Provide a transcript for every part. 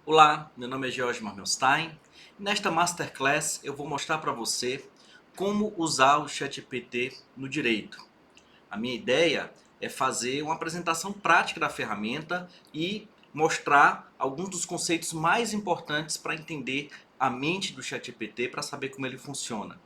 Olá, meu nome é George Marmelstein. Nesta Masterclass eu vou mostrar para você como usar o ChatGPT no direito. A minha ideia é fazer uma apresentação prática da ferramenta e mostrar alguns dos conceitos mais importantes para entender a mente do ChatGPT, para saber como ele funciona.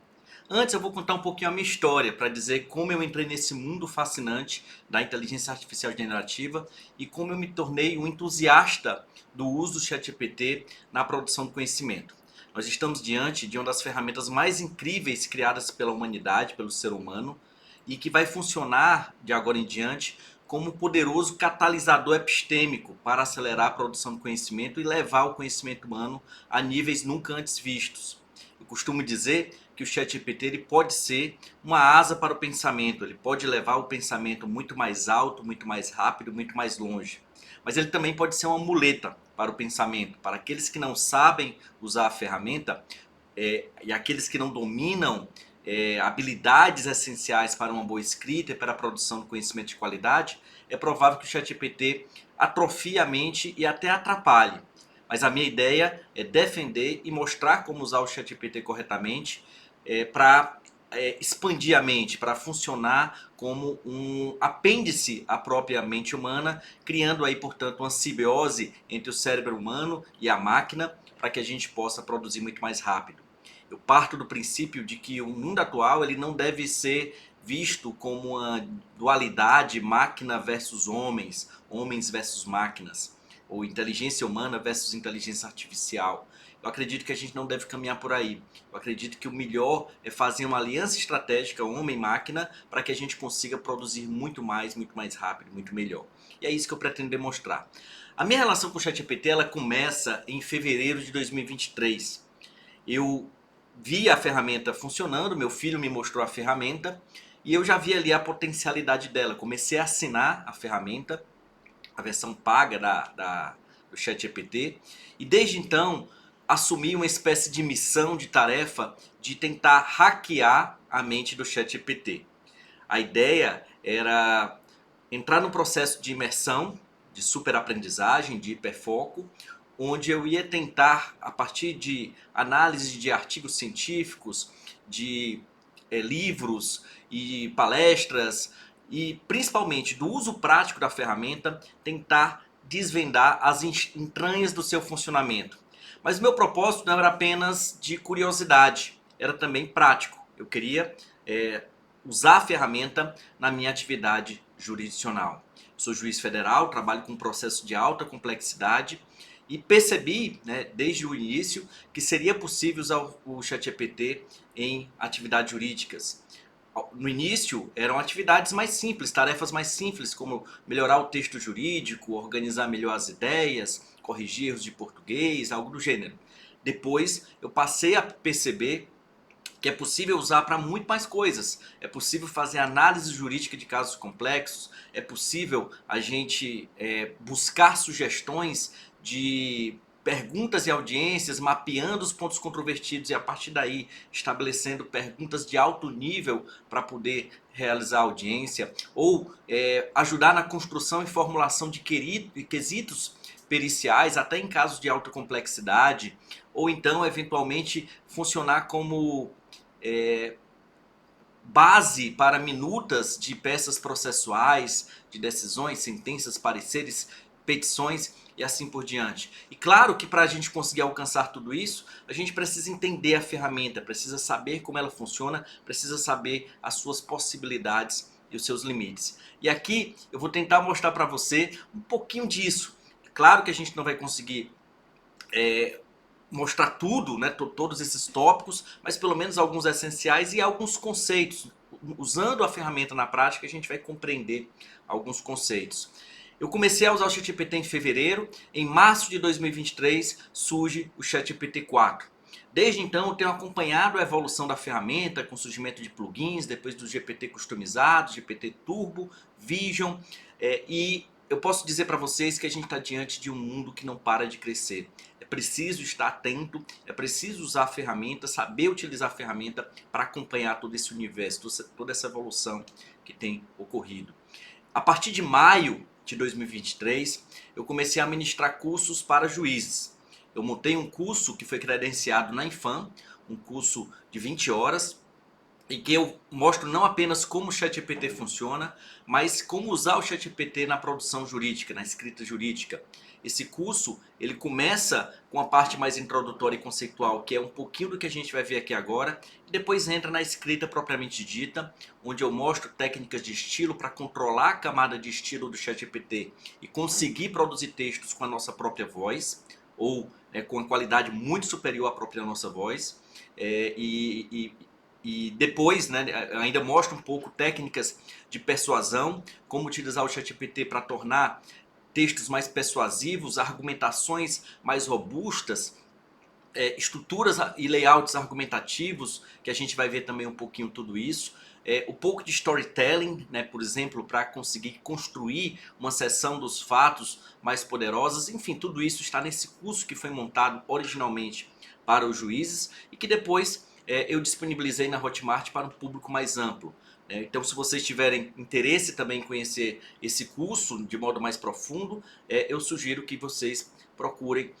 Antes eu vou contar um pouquinho a minha história para dizer como eu entrei nesse mundo fascinante da inteligência artificial generativa e como eu me tornei um entusiasta do uso do ChatGPT na produção do conhecimento. Nós estamos diante de uma das ferramentas mais incríveis criadas pela humanidade, pelo ser humano, e que vai funcionar de agora em diante como um poderoso catalisador epistêmico para acelerar a produção do conhecimento e levar o conhecimento humano a níveis nunca antes vistos. Eu costumo dizer que o ChatGPT ele pode ser uma asa para o pensamento, ele pode levar o pensamento muito mais alto, muito mais rápido, muito mais longe. Mas ele também pode ser uma muleta para o pensamento, para aqueles que não sabem usar a ferramenta e aqueles que não dominam habilidades essenciais para uma boa escrita e para a produção de conhecimento de qualidade, é provável que o ChatGPT atrofie a mente e até atrapalhe. Mas a minha ideia é defender e mostrar como usar o ChatGPT corretamente para expandir a mente, para funcionar como um apêndice à própria mente humana, criando aí, portanto, uma simbiose entre o cérebro humano e a máquina, para que a gente possa produzir muito mais rápido. Eu parto do princípio de que o mundo atual ele não deve ser visto como uma dualidade máquina versus homens, homens versus máquinas, ou inteligência humana versus inteligência artificial. Eu acredito que a gente não deve caminhar por aí. Eu acredito que o melhor é fazer uma aliança estratégica homem-máquina para que a gente consiga produzir muito mais rápido, muito melhor. E é isso que eu pretendo demonstrar. A minha relação com o ChatGPT ela começa em fevereiro de 2023. Eu vi a ferramenta funcionando, meu filho me mostrou a ferramenta e eu já vi ali a potencialidade dela. Comecei a assinar a ferramenta, a versão paga do ChatGPT, e desde então assumi uma espécie de missão, de tarefa de tentar hackear a mente do ChatGPT. A ideia era entrar no processo de imersão, de superaprendizagem, de hiperfoco, onde eu ia tentar, a partir de análise de artigos científicos, de livros e palestras, e principalmente do uso prático da ferramenta, tentar desvendar as entranhas do seu funcionamento. Mas meu propósito não era apenas de curiosidade, era também prático. Eu queria usar a ferramenta na minha atividade jurisdicional. Sou juiz federal, trabalho com um processo de alta complexidade e percebi, né, desde o início, que seria possível usar o ChatGPT em atividades jurídicas. No início eram atividades mais simples, tarefas mais simples, como melhorar o texto jurídico, organizar melhor as ideias, corrigir erros de português, algo do gênero. Depois eu passei a perceber que é possível usar para muito mais coisas. É possível fazer análise jurídica de casos complexos, é possível a gente buscar sugestões de perguntas e audiências, mapeando os pontos controvertidos e a partir daí estabelecendo perguntas de alto nível para poder realizar a audiência, ou ajudar na construção e formulação de quesitos periciais, até em casos de alta complexidade, ou então eventualmente funcionar como é, base para minutas de peças processuais, de decisões, sentenças, pareceres, petições e assim por diante. E claro que para a gente conseguir alcançar tudo isso, a gente precisa entender a ferramenta, precisa saber como ela funciona, precisa saber as suas possibilidades e os seus limites. E aqui eu vou tentar mostrar para você um pouquinho disso. Claro que a gente não vai conseguir mostrar tudo, né, todos esses tópicos, mas pelo menos alguns essenciais e alguns conceitos. Usando a ferramenta na prática, a gente vai compreender alguns conceitos. Eu comecei a usar o ChatGPT em fevereiro, em março de 2023 surge o ChatGPT 4. Desde então eu tenho acompanhado a evolução da ferramenta, com o surgimento de plugins, depois do GPT customizado, GPT Turbo, Vision, e eu posso dizer para vocês que a gente está diante de um mundo que não para de crescer. É preciso estar atento, é preciso usar a ferramenta, saber utilizar a ferramenta para acompanhar todo esse universo, toda essa evolução que tem ocorrido. A partir de maio de 2023, eu comecei a ministrar cursos para juízes. Eu montei um curso que foi credenciado na Infam, um curso de 20 horas, e que eu mostro não apenas como o ChatGPT funciona, mas como usar o ChatGPT na produção jurídica, na escrita jurídica. Esse curso, ele começa com a parte mais introdutória e conceitual, que é um pouquinho do que a gente vai ver aqui agora, e depois entra na escrita propriamente dita, onde eu mostro técnicas de estilo para controlar a camada de estilo do ChatGPT e conseguir produzir textos com a nossa própria voz, ou com a qualidade muito superior à própria nossa voz, e depois, né, ainda mostra um pouco técnicas de persuasão, como utilizar o ChatGPT para tornar textos mais persuasivos, argumentações mais robustas, estruturas e layouts argumentativos, que a gente vai ver também um pouquinho tudo isso. Um pouco de storytelling, né, por exemplo, para conseguir construir uma seção dos fatos mais poderosas. Enfim, tudo isso está nesse curso que foi montado originalmente para os juízes e que depois eu disponibilizei na Hotmart para um público mais amplo. Então, se vocês tiverem interesse também em conhecer esse curso de modo mais profundo, eu sugiro que vocês procurem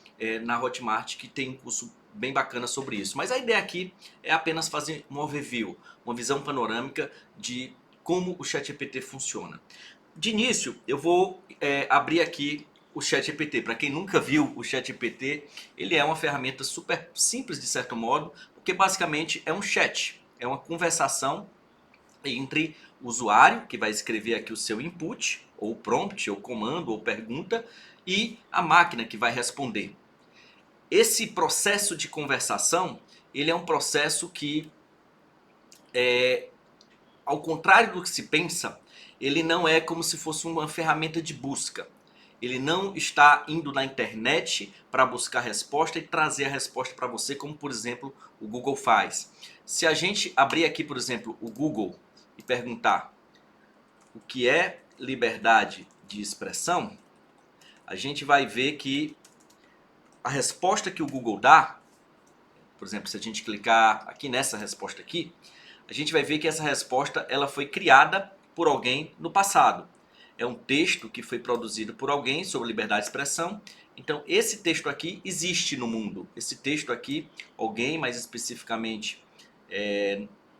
na Hotmart, que tem um curso bem bacana sobre isso. Mas a ideia aqui é apenas fazer um overview, uma visão panorâmica de como o ChatGPT funciona. De início, eu vou abrir aqui o ChatGPT. Para quem nunca viu o ChatGPT, ele é uma ferramenta super simples de certo modo, porque basicamente é um chat, é uma conversação entre o usuário, que vai escrever aqui o seu input, ou prompt, ou comando, ou pergunta, e a máquina que vai responder. Esse processo de conversação, ele é um processo que, ao contrário do que se pensa, ele não é como se fosse uma ferramenta de busca. Ele não está indo na internet para buscar resposta e trazer a resposta para você, como por exemplo o Google faz. Se a gente abrir aqui, por exemplo, o Google e perguntar o que é liberdade de expressão, a gente vai ver que a resposta que o Google dá, por exemplo, se a gente clicar aqui nessa resposta aqui, a gente vai ver que essa resposta ela foi criada por alguém no passado. É um texto que foi produzido por alguém sobre liberdade de expressão. Então, esse texto aqui existe no mundo. Esse texto aqui, alguém, mais especificamente,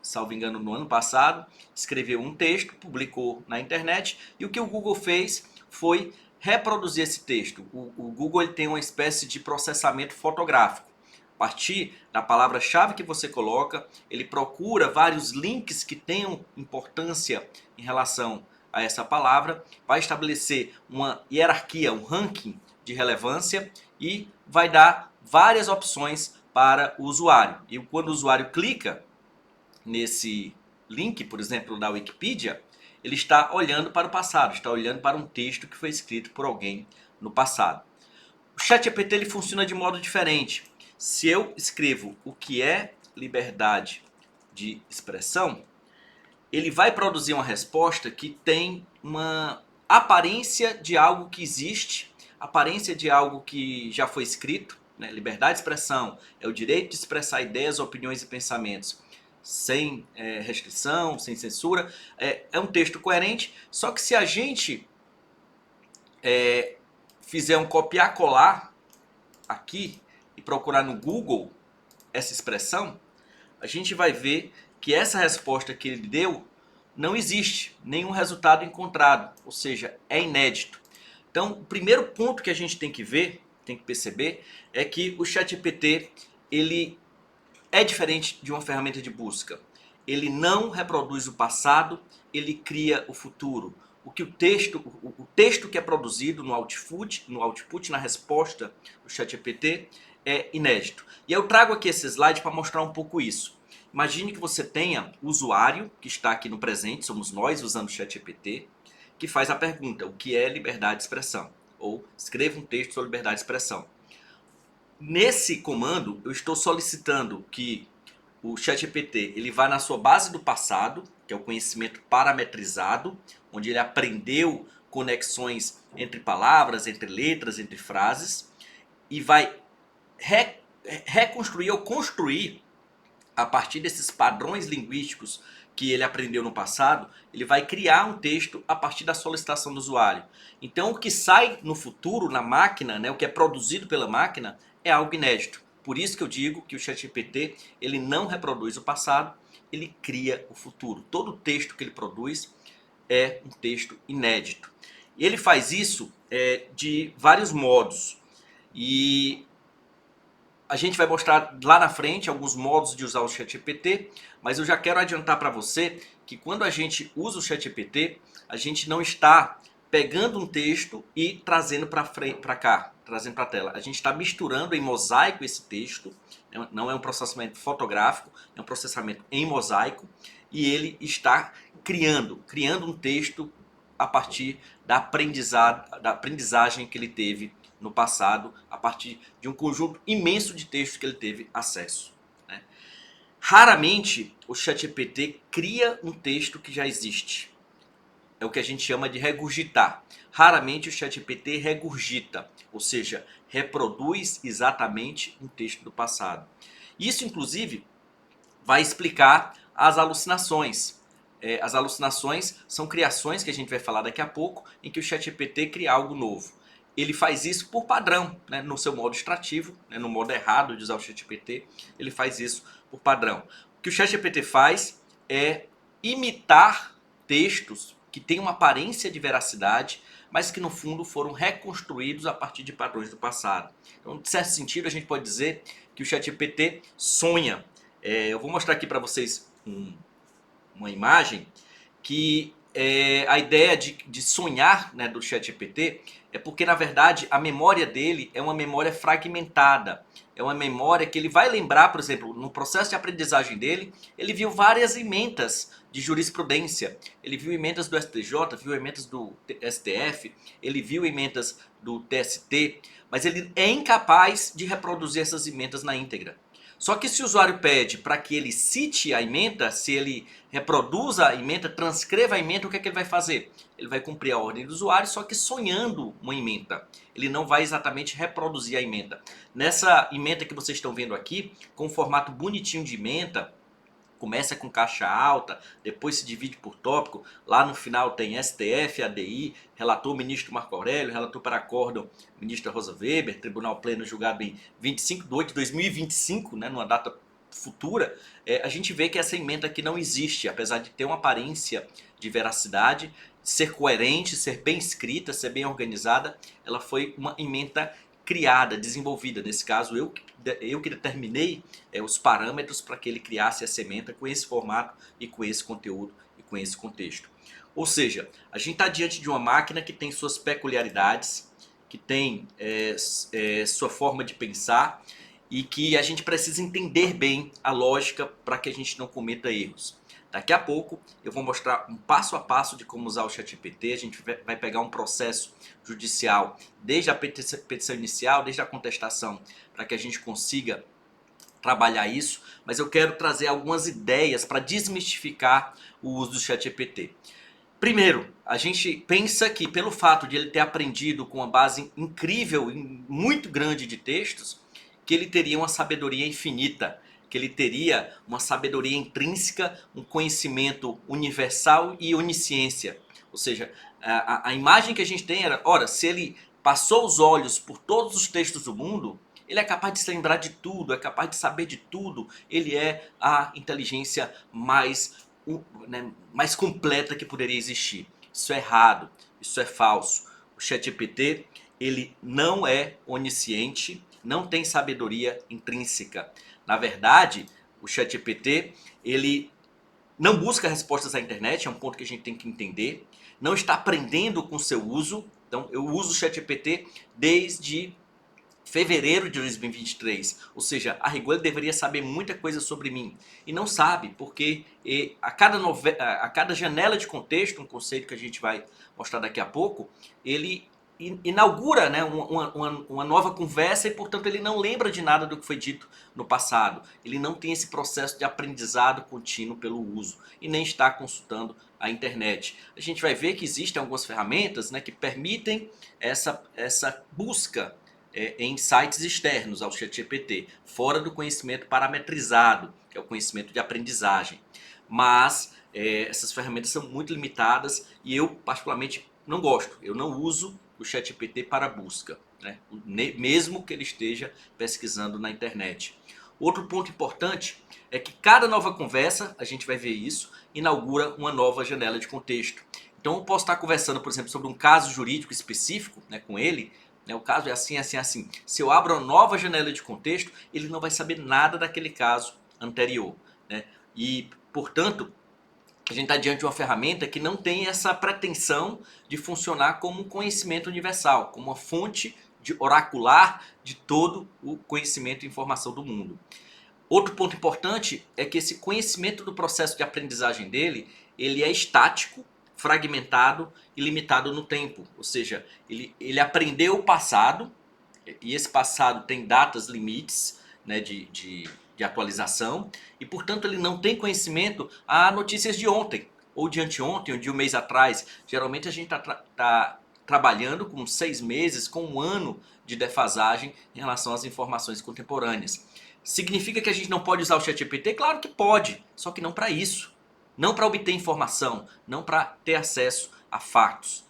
salvo engano, no ano passado, escreveu um texto, publicou na internet, e o que o Google fez foi reproduzir esse texto. O Google ele tem uma espécie de processamento fotográfico. A partir da palavra-chave que você coloca, ele procura vários links que tenham importância em relação a essa palavra, vai estabelecer uma hierarquia, um ranking de relevância e vai dar várias opções para o usuário. E quando o usuário clica nesse link, por exemplo, da Wikipedia, ele está olhando para o passado, está olhando para um texto que foi escrito por alguém no passado. O ChatGPT ele funciona de modo diferente. Se eu escrevo o que é liberdade de expressão, ele vai produzir uma resposta que tem uma aparência de algo que existe, aparência de algo que já foi escrito, né? Liberdade de expressão é o direito de expressar ideias, opiniões e pensamentos sem restrição, sem censura. É um texto coerente, só que se a gente fizer um copiar-colar aqui e procurar no Google essa expressão, a gente vai ver que essa resposta que ele deu não existe nenhum resultado encontrado, ou seja, é inédito. Então, o primeiro ponto que a gente tem que ver, tem que perceber, é que o ChatGPT ele é diferente de uma ferramenta de busca. Ele não reproduz o passado, ele cria o futuro. O texto que é produzido no output, na resposta do ChatGPT é inédito. E eu trago aqui esse slide para mostrar um pouco isso. Imagine que você tenha o usuário que está aqui no presente, somos nós usando o ChatGPT, que faz a pergunta, o que é liberdade de expressão? Ou escreva um texto sobre liberdade de expressão. Nesse comando, eu estou solicitando que o ChatGPT ele vá na sua base do passado, que é o conhecimento parametrizado, onde ele aprendeu conexões entre palavras, entre letras, entre frases, e vai reconstruir ou construir, a partir desses padrões linguísticos que ele aprendeu no passado, ele vai criar um texto a partir da solicitação do usuário. Então, o que sai no futuro na máquina, né, o que é produzido pela máquina, é algo inédito. Por isso que eu digo que o ChatGPT ele não reproduz o passado, ele cria o futuro. Todo texto que ele produz é um texto inédito. Ele faz isso de vários modos. E a gente vai mostrar lá na frente alguns modos de usar o ChatGPT, mas eu já quero adiantar para você que quando a gente usa o ChatGPT, a gente não está pegando um texto e trazendo para cá, trazendo para a tela. A gente está misturando em mosaico esse texto, não é um processamento fotográfico, é um processamento em mosaico, e ele está criando um texto a partir da aprendizagem que ele teve no passado, a partir de um conjunto imenso de textos que ele teve acesso. Né? Raramente o ChatGPT cria um texto que já existe. É o que a gente chama de regurgitar. Raramente o ChatGPT regurgita, ou seja, reproduz exatamente um texto do passado. Isso, inclusive, vai explicar as alucinações. As alucinações são criações que a gente vai falar daqui a pouco, em que o ChatGPT cria algo novo. Ele faz isso por padrão, né, no seu modo extrativo, né, no modo errado de usar o ChatGPT, ele faz isso por padrão. O que o ChatGPT faz é imitar textos que têm uma aparência de veracidade, mas que no fundo foram reconstruídos a partir de padrões do passado. Então, de certo sentido, a gente pode dizer que o ChatGPT sonha. Eu vou mostrar aqui para vocês uma imagem que a ideia de sonhar, né, do ChatGPT é porque, na verdade, a memória dele é uma memória fragmentada. É uma memória que ele vai lembrar, por exemplo, no processo de aprendizagem dele, ele viu várias emendas de jurisprudência. Ele viu emendas do STJ, viu emendas do STF, ele viu emendas do TST, mas ele é incapaz de reproduzir essas emendas na íntegra. Só que se o usuário pede para que ele cite a ementa, se ele reproduza a ementa, transcreva a ementa, o que é que ele vai fazer? Ele vai cumprir a ordem do usuário, só que sonhando uma ementa. Ele não vai exatamente reproduzir a ementa. Nessa ementa que vocês estão vendo aqui, com um formato bonitinho de ementa, começa com caixa alta, depois se divide por tópico, lá no final tem STF, ADI, relator ministro Marco Aurélio, relator para acórdão ministra Rosa Weber, tribunal pleno julgado em 25 de 8 de 2025, né, numa data futura, a gente vê que essa emenda aqui não existe, apesar de ter uma aparência de veracidade, ser coerente, ser bem escrita, ser bem organizada, ela foi uma emenda criada, desenvolvida. Nesse caso, eu que determinei os parâmetros para que ele criasse essa ementa com esse formato e com esse conteúdo e com esse contexto. Ou seja, a gente está diante de uma máquina que tem suas peculiaridades, que tem sua forma de pensar e que a gente precisa entender bem a lógica para que a gente não cometa erros. Daqui a pouco eu vou mostrar um passo a passo de como usar o ChatGPT. A gente vai pegar um processo judicial desde a petição inicial, desde a contestação, para que a gente consiga trabalhar isso. Mas eu quero trazer algumas ideias para desmistificar o uso do ChatGPT. Primeiro, a gente pensa que pelo fato de ele ter aprendido com uma base incrível, muito grande de textos, que ele teria uma sabedoria infinita, que ele teria uma sabedoria intrínseca, um conhecimento universal e onisciência. Ou seja, a imagem que a gente tem era, ora, se ele passou os olhos por todos os textos do mundo, ele é capaz de se lembrar de tudo, é capaz de saber de tudo, ele é a inteligência mais completa que poderia existir. Isso é errado, isso é falso. O ChatGPT, ele não é onisciente, não tem sabedoria intrínseca. Na verdade, o ChatGPT, ele não busca respostas na internet, é um ponto que a gente tem que entender. Não está aprendendo com seu uso. Então, eu uso o ChatGPT desde fevereiro de 2023, ou seja, a rigor ele deveria saber muita coisa sobre mim e não sabe, porque a cada janela de contexto, um conceito que a gente vai mostrar daqui a pouco, ele inaugura, né, uma nova conversa e, portanto, ele não lembra de nada do que foi dito no passado. Ele não tem esse processo de aprendizado contínuo pelo uso e nem está consultando a internet. A gente vai ver que existem algumas ferramentas, né, que permitem essa busca em sites externos ao ChatGPT, fora do conhecimento parametrizado, que é o conhecimento de aprendizagem. Mas essas ferramentas são muito limitadas e eu particularmente não gosto. Eu não uso o ChatGPT para busca, né? Mesmo que ele esteja pesquisando na internet. Outro ponto importante é que cada nova conversa, a gente vai ver isso, inaugura uma nova janela de contexto. Então eu posso estar conversando, por exemplo, sobre um caso jurídico específico, né, com ele, né, o caso é assim, assim, assim. Se eu abro uma nova janela de contexto, ele não vai saber nada daquele caso anterior, né? E, portanto, a gente está diante de uma ferramenta que não tem essa pretensão de funcionar como um conhecimento universal, como uma fonte oracular de todo o conhecimento e informação do mundo. Outro ponto importante é que esse conhecimento do processo de aprendizagem dele, ele é estático, fragmentado e limitado no tempo. Ou seja, ele aprendeu o passado, e esse passado tem datas limites, né, de atualização, e portanto ele não tem conhecimento a notícias de ontem, ou de anteontem, ou de um mês atrás. Geralmente a gente está trabalhando com 6 meses, com um ano de defasagem em relação às informações contemporâneas. Significa que a gente não pode usar o ChatGPT? Claro que pode, só que não para isso. Não para obter informação, não para ter acesso a fatos.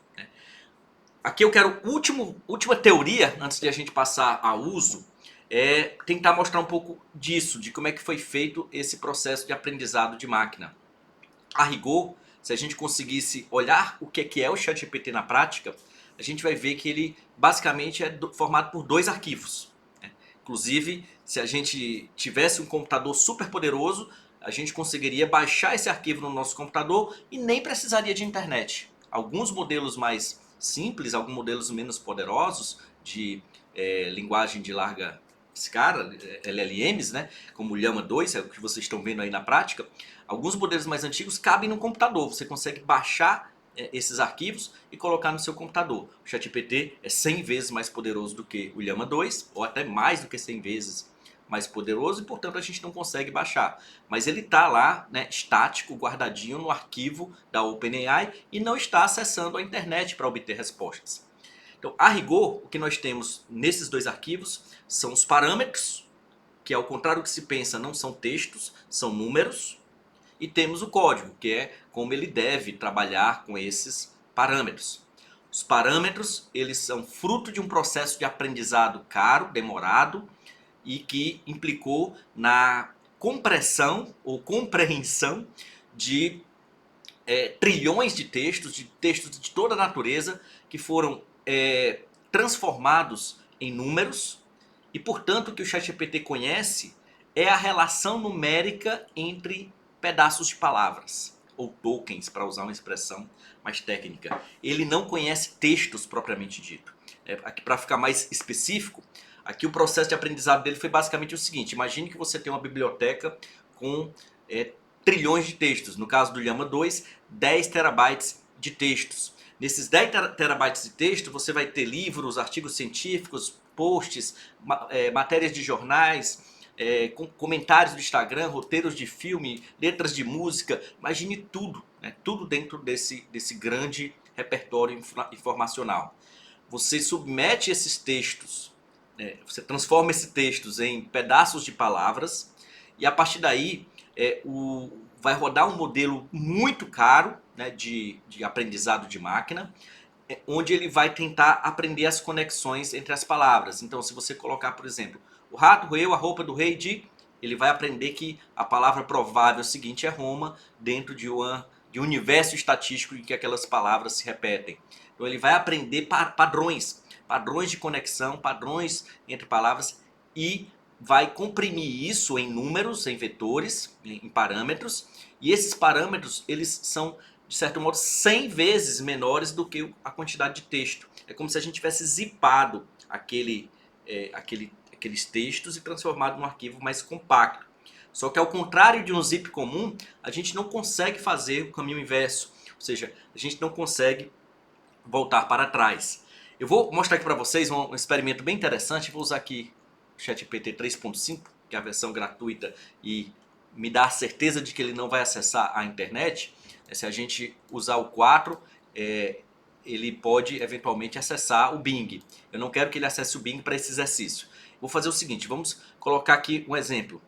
Aqui eu quero última teoria, antes de a gente passar a uso, é tentar mostrar um pouco disso, de como é que foi feito esse processo de aprendizado de máquina. A rigor, se a gente conseguisse olhar o que é o ChatGPT na prática, a gente vai ver que ele basicamente é formado por 2 arquivos. Inclusive, se a gente tivesse um computador super poderoso, a gente conseguiria baixar esse arquivo no nosso computador e nem precisaria de internet. Alguns modelos mais simples, alguns modelos menos poderosos de linguagem de larga escala, LLMs, né, como o Llama 2, é o que vocês estão vendo aí na prática, alguns modelos mais antigos cabem no computador. Você consegue baixar esses arquivos e colocar no seu computador. O ChatGPT é 100 vezes mais poderoso do que o Llama 2, ou até mais do que 100 vezes mais poderoso, e portanto a gente não consegue baixar. Mas ele está lá, né, estático, guardadinho no arquivo da OpenAI e não está acessando a internet para obter respostas. Então, a rigor, o que nós temos nesses 2 arquivos são os parâmetros, que ao contrário do que se pensa, não são textos, são números. E temos o código, que é como ele deve trabalhar com esses parâmetros. Os parâmetros, eles são fruto de um processo de aprendizado caro, demorado, e que implicou na compressão ou compreensão de trilhões de textos de toda a natureza, que foram transformados em números, e portanto o que o ChatGPT conhece é a relação numérica entre pedaços de palavras, ou tokens, para usar uma expressão mais técnica. Ele não conhece textos propriamente dito. Aqui, para ficar mais específico, aqui o processo de aprendizado dele foi basicamente o seguinte: imagine que você tem uma biblioteca com trilhões de textos. No caso do Llama 2, 10 terabytes de textos. Nesses 10 terabytes de texto, você vai ter livros, artigos científicos, posts, matérias de jornais, comentários do Instagram, roteiros de filme, letras de música. Imagine tudo, né? Tudo dentro desse grande repertório informacional. Você submete esses textos, você transforma esses textos em pedaços de palavras, e a partir daí vai rodar um modelo muito caro, né, de aprendizado de máquina, onde ele vai tentar aprender as conexões entre as palavras. Então, se você colocar, por exemplo, o rato roeu a roupa do rei ele vai aprender que a palavra provável seguinte é Roma, dentro de um universo estatístico em que aquelas palavras se repetem. Então ele vai aprender padrões de conexão, padrões entre palavras, e vai comprimir isso em números, em vetores, em parâmetros, e esses parâmetros, eles são, de certo modo, 100 vezes menores do que a quantidade de texto. É como se a gente tivesse zipado aqueles textos e transformado num arquivo mais compacto. Só que ao contrário de um zip comum, a gente não consegue fazer o caminho inverso. Ou seja, a gente não consegue voltar para trás. Eu vou mostrar aqui para vocês um experimento bem interessante. Vou usar aqui o ChatGPT 3.5, que é a versão gratuita, e me dá a certeza de que ele não vai acessar a internet. Se a gente usar o 4, ele pode eventualmente acessar o Bing. Eu não quero que ele acesse o Bing para esse exercício. Vou fazer o seguinte, vamos colocar aqui um exemplo.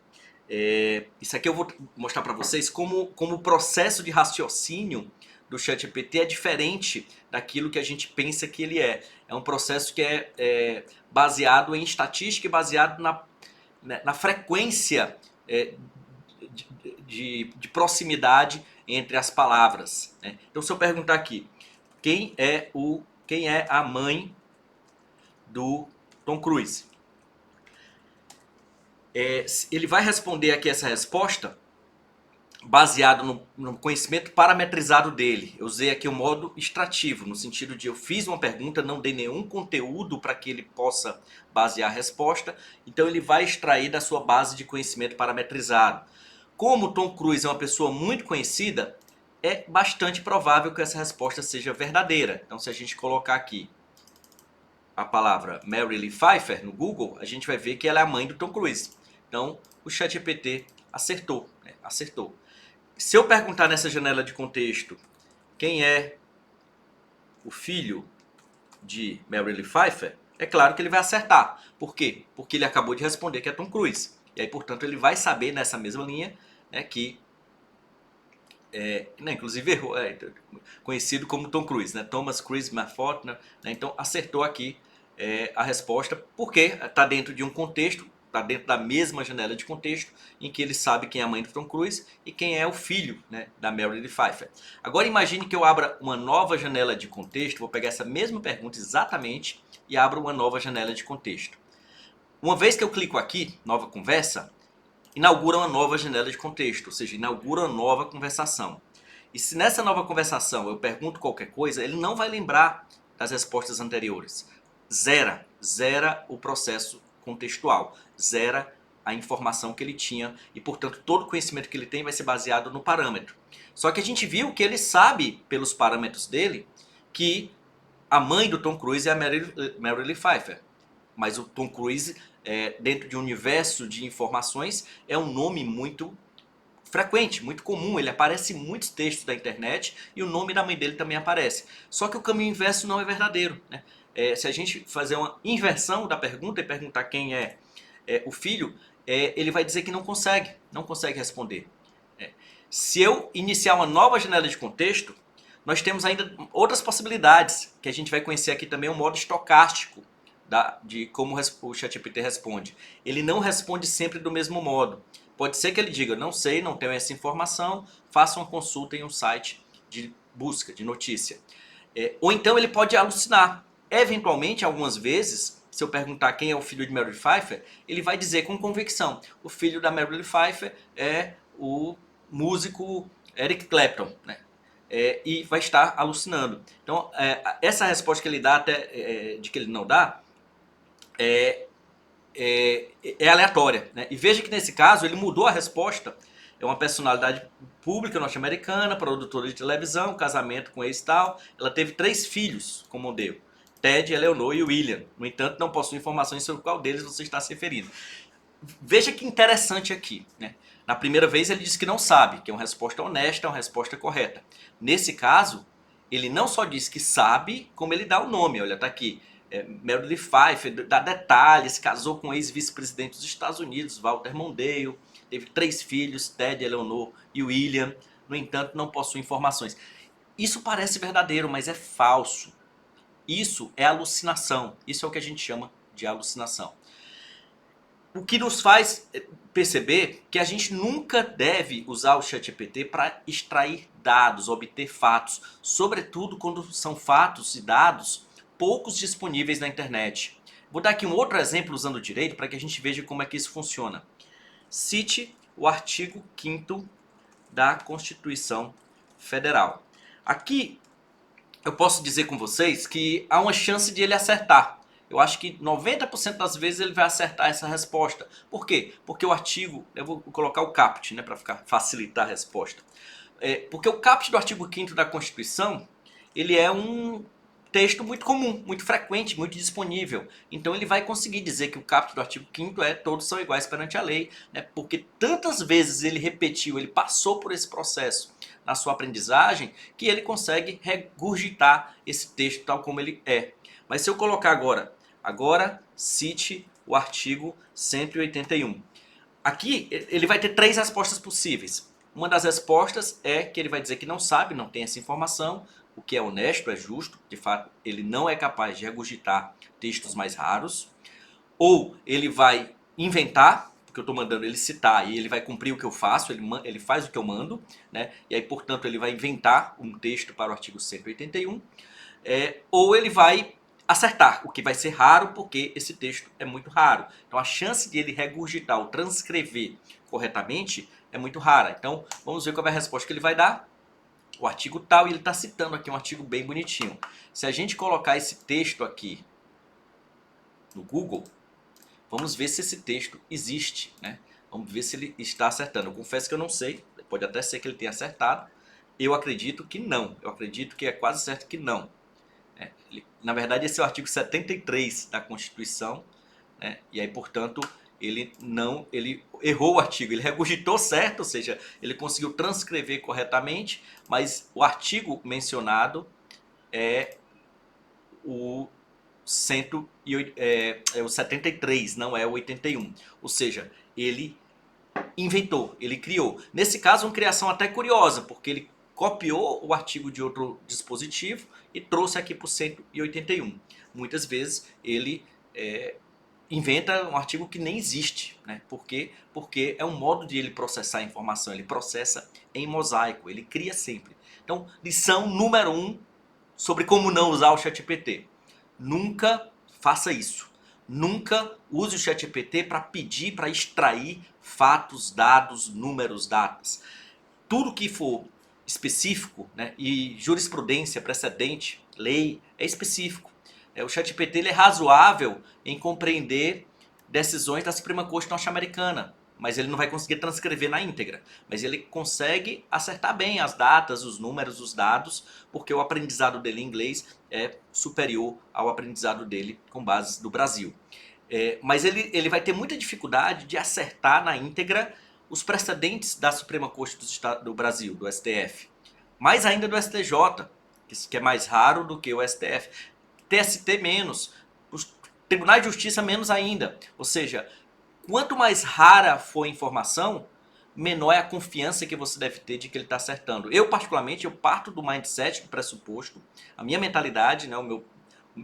Isso aqui eu vou mostrar para vocês como o processo de raciocínio do ChatGPT é diferente daquilo que a gente pensa que ele é. É um processo que é baseado em estatística e baseado na frequência de proximidade entre as palavras, né? Então, se eu perguntar aqui, quem é a mãe do Tom Cruise? Ele vai responder aqui essa resposta baseado no conhecimento parametrizado dele. Eu usei aqui o modo extrativo, no sentido de eu fiz uma pergunta, não dei nenhum conteúdo para que ele possa basear a resposta, então ele vai extrair da sua base de conhecimento parametrizado. Como Tom Cruise é uma pessoa muito conhecida, é bastante provável que essa resposta seja verdadeira. Então, se a gente colocar aqui a palavra Mary Lee Pfeiffer no Google, a gente vai ver que ela é a mãe do Tom Cruise. Então, o ChatGPT acertou, né? Acertou. Se eu perguntar nessa janela de contexto quem é o filho de Mary Lee Pfeiffer, é claro que ele vai acertar. Por quê? Porque ele acabou de responder que é Tom Cruise. E aí, portanto, ele vai saber nessa mesma linha, né, que inclusive errou, conhecido como Tom Cruise, né? Thomas Cruise Mafort, né? Então acertou aqui a resposta, porque está dentro de um contexto, está dentro da mesma janela de contexto, em que ele sabe quem é a mãe do Tom Cruise e quem é o filho, né, da Mary Lee Pfeiffer. Agora imagine que eu abra uma nova janela de contexto, vou pegar essa mesma pergunta exatamente e abro uma nova janela de contexto. Uma vez que eu clico aqui, nova conversa, inaugura uma nova janela de contexto, ou seja, inaugura uma nova conversação. E se nessa nova conversação eu pergunto qualquer coisa, ele não vai lembrar das respostas anteriores. Zera o processo contextual, zera a informação que ele tinha e, portanto, todo o conhecimento que ele tem vai ser baseado no parâmetro. Só que a gente viu que ele sabe, pelos parâmetros dele, que a mãe do Tom Cruise é a Mary Lee Pfeiffer. Mas o Tom Cruise, dentro de um universo de informações, é um nome muito frequente, muito comum. Ele aparece em muitos textos da internet e o nome da mãe dele também aparece. Só que o caminho inverso não é verdadeiro, né? Se a gente fazer uma inversão da pergunta e perguntar quem é o filho, ele vai dizer que não consegue responder. Se eu iniciar uma nova janela de contexto, nós temos ainda outras possibilidades, que a gente vai conhecer aqui também, o modo estocástico de como o ChatGPT responde. Ele não responde sempre do mesmo modo. Pode ser que ele diga, não sei, não tenho essa informação, faça uma consulta em um site de busca, de notícia. Ou então ele pode alucinar. Eventualmente, algumas vezes, se eu perguntar quem é o filho de Mary Lee Pfeiffer, ele vai dizer com convicção, o filho da Mary Lee Pfeiffer é o músico Eric Clapton, né? E vai estar alucinando. Então, essa resposta que ele dá, até de que ele não dá, é aleatória, né? E veja que nesse caso ele mudou a resposta. É uma personalidade pública norte-americana, produtora de televisão, casamento com ex-tal. Ela teve 3 filhos com modelo: Ted, Eleanor e William. No entanto, não possui informações sobre qual deles você está se referindo. Veja que interessante aqui, né? Na primeira vez ele disse que não sabe, que é uma resposta honesta, uma resposta correta. Nesse caso, ele não só diz que sabe, como ele dá o nome. Olha, tá aqui. Mary Lee Pfeiffer dá detalhes, casou com o ex-vice-presidente dos Estados Unidos, Walter Mondale, teve 3 filhos, Ted, Eleanor e William. No entanto, não possui informações. Isso parece verdadeiro, mas é falso. Isso é alucinação. Isso é o que a gente chama de alucinação. O que nos faz perceber que a gente nunca deve usar o ChatGPT para extrair dados, obter fatos, sobretudo quando são fatos e dados poucos disponíveis na internet. Vou dar aqui um outro exemplo usando o direito para que a gente veja como é que isso funciona. Cite o artigo 5º da Constituição Federal. Aqui eu posso dizer com vocês que há uma chance de ele acertar. Eu acho que 90% das vezes ele vai acertar essa resposta. Por quê? Porque o artigo, eu vou colocar o caput, né, para facilitar a resposta. Porque o caput do artigo 5º da Constituição, ele é um texto muito comum, muito frequente, muito disponível. Então ele vai conseguir dizer que o caput do artigo 5º é todos são iguais perante a lei, né, porque tantas vezes ele repetiu, ele passou por esse processo na sua aprendizagem, que ele consegue regurgitar esse texto tal como ele é. Mas se eu colocar agora cite o artigo 181. Aqui ele vai ter 3 respostas possíveis. Uma das respostas é que ele vai dizer que não sabe, não tem essa informação, o que é honesto, é justo, de fato ele não é capaz de regurgitar textos mais raros. Ou ele vai inventar, porque eu estou mandando ele citar e ele vai cumprir o que eu faço, ele faz o que eu mando, né? E aí, portanto, ele vai inventar um texto para o artigo 181, ou ele vai acertar, o que vai ser raro, porque esse texto é muito raro. Então, a chance de ele regurgitar ou transcrever corretamente é muito rara. Então, vamos ver qual é a resposta que ele vai dar. O artigo tal, e ele está citando aqui um artigo bem bonitinho. Se a gente colocar esse texto aqui no Google, vamos ver se esse texto existe, né? Vamos ver se ele está acertando. Eu confesso que eu não sei, pode até ser que ele tenha acertado. Eu acredito que não, eu acredito que é quase certo que não. Na verdade, esse é o artigo 73 da Constituição, né? E aí, portanto, ele errou o artigo, ele regurgitou certo, ou seja, ele conseguiu transcrever corretamente, mas o artigo mencionado é o o 73, não é o 81. Ou seja, ele inventou, ele criou. Nesse caso, uma criação até curiosa, porque ele copiou o artigo de outro dispositivo e trouxe aqui para o 181. Muitas vezes ele inventa um artigo que nem existe, né? Por quê? Porque é um modo de ele processar a informação, ele processa em mosaico, ele cria sempre. Então, lição número 1 sobre como não usar o ChatGPT. Nunca faça isso. Nunca use o ChatGPT para pedir, para extrair fatos, dados, números, datas. Tudo que for específico, né, e jurisprudência, precedente, lei, é específico. O ChatGPT ele é razoável em compreender decisões da Suprema Corte norte-americana, mas ele não vai conseguir transcrever na íntegra. Mas ele consegue acertar bem as datas, os números, os dados, porque o aprendizado dele em inglês é superior ao aprendizado dele com bases do Brasil. Mas ele vai ter muita dificuldade de acertar na íntegra os precedentes da Suprema Corte do Brasil, do STF. Mais ainda do STJ, que é mais raro do que o STF. TST menos, os tribunais de justiça menos ainda. Ou seja, quanto mais rara for a informação, menor é a confiança que você deve ter de que ele está acertando. Eu, particularmente, eu parto do mindset, do pressuposto, a minha mentalidade, né,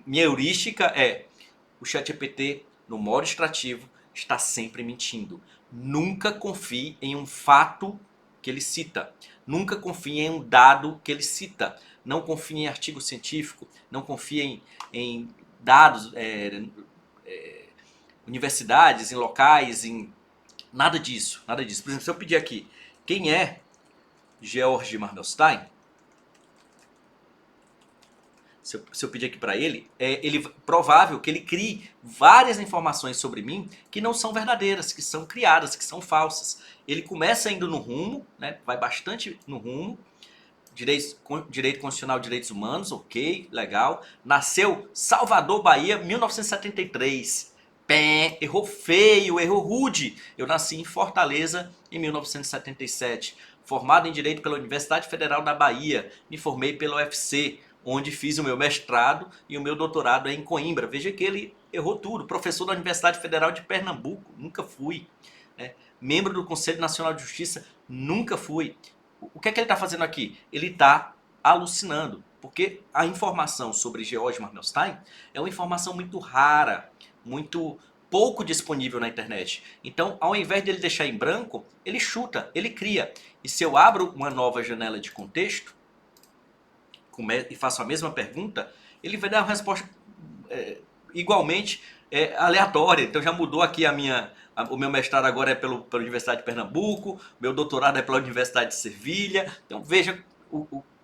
minha heurística é: o ChatGPT, no modo extrativo, está sempre mentindo. Nunca confie em um fato que ele cita. Nunca confie em um dado que ele cita. Não confie em artigo científico. Não confie em dados, universidades, em locais, em nada disso. Nada disso. Por exemplo, se eu pedir aqui, quem é George Marmelstein? Se eu pedir aqui para ele, provável que ele crie várias informações sobre mim que não são verdadeiras, que são criadas, que são falsas. Ele começa indo no rumo, né, vai bastante no rumo, direito constitucional, direitos humanos, ok, legal. Nasceu Salvador, Bahia, 1973. Pé, errou feio, errou rude. Eu nasci em Fortaleza em 1977. Formado em Direito pela Universidade Federal da Bahia. Me formei pela UFC, onde fiz o meu mestrado e o meu doutorado em Coimbra. Veja que ele errou tudo. Professor da Universidade Federal de Pernambuco, nunca fui. Né? Membro do Conselho Nacional de Justiça, nunca fui. O que é que ele está fazendo aqui? Ele está alucinando, porque a informação sobre George Marmelstein é uma informação muito rara, muito pouco disponível na internet. Então, ao invés de ele deixar em branco, ele chuta, ele cria. E se eu abro uma nova janela de contexto e faço a mesma pergunta, ele vai dar uma resposta igualmente aleatória. Então já mudou aqui o meu mestrado agora é pela Universidade de Pernambuco, meu doutorado é pela Universidade de Sevilha. Então veja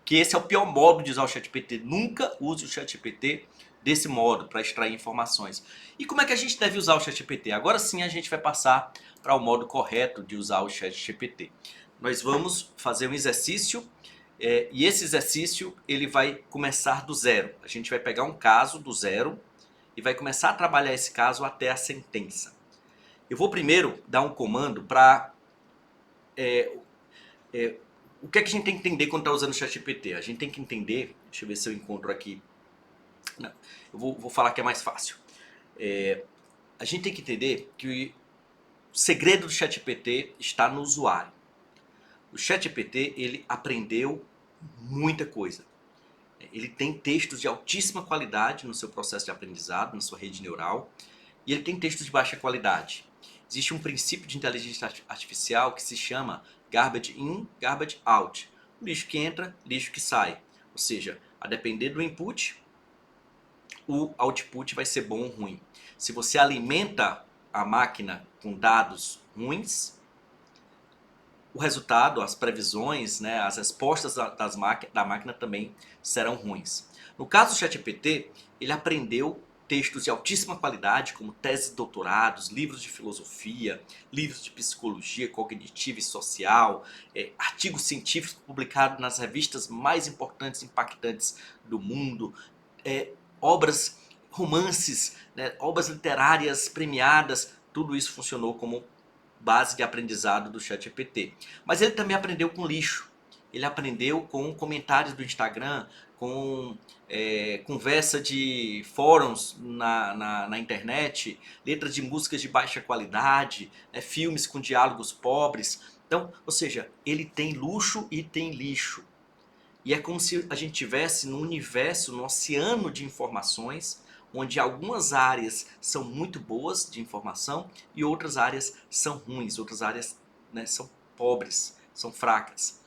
que esse é o pior modo de usar o ChatGPT. Nunca use o ChatGPT desse modo para extrair informações. E como é que a gente deve usar o ChatGPT? Agora sim a gente vai passar para o modo correto de usar o ChatGPT. Nós vamos fazer um exercício e esse exercício ele vai começar do zero. A gente vai pegar um caso do zero e vai começar a trabalhar esse caso até a sentença. Eu vou primeiro dar um comando para... o que é que a gente tem que entender quando está usando o ChatGPT? A gente tem que entender... Deixa eu ver se eu encontro aqui. Não, eu vou falar que é mais fácil. A gente tem que entender que O segredo do ChatGPT está no usuário. O ChatGPT, ele aprendeu muita coisa. Ele tem textos de altíssima qualidade no seu processo de aprendizado, na sua rede neural, e ele tem textos de baixa qualidade. Existe um princípio de inteligência artificial que se chama garbage in, garbage out. Lixo que entra, lixo que sai. Ou seja, a depender do input, o output vai ser bom ou ruim. Se você alimenta a máquina com dados ruins, o resultado, as previsões, né, as respostas da máquina também serão ruins. No caso do ChatGPT, ele aprendeu textos de altíssima qualidade, como teses de doutorados, livros de filosofia, livros de psicologia cognitiva e social, artigos científicos publicados nas revistas mais importantes e impactantes do mundo, obras, romances, né, obras literárias premiadas, tudo isso funcionou como base de aprendizado do ChatGPT. Mas ele também aprendeu com lixo. Ele aprendeu com comentários do Instagram, com conversa de fóruns na internet, letras de músicas de baixa qualidade, filmes com diálogos pobres. Então, ou seja, ele tem luxo e tem lixo. E é como se a gente tivesse num universo, num oceano de informações, onde algumas áreas são muito boas de informação e outras áreas são ruins, outras áreas, né, são pobres, são fracas.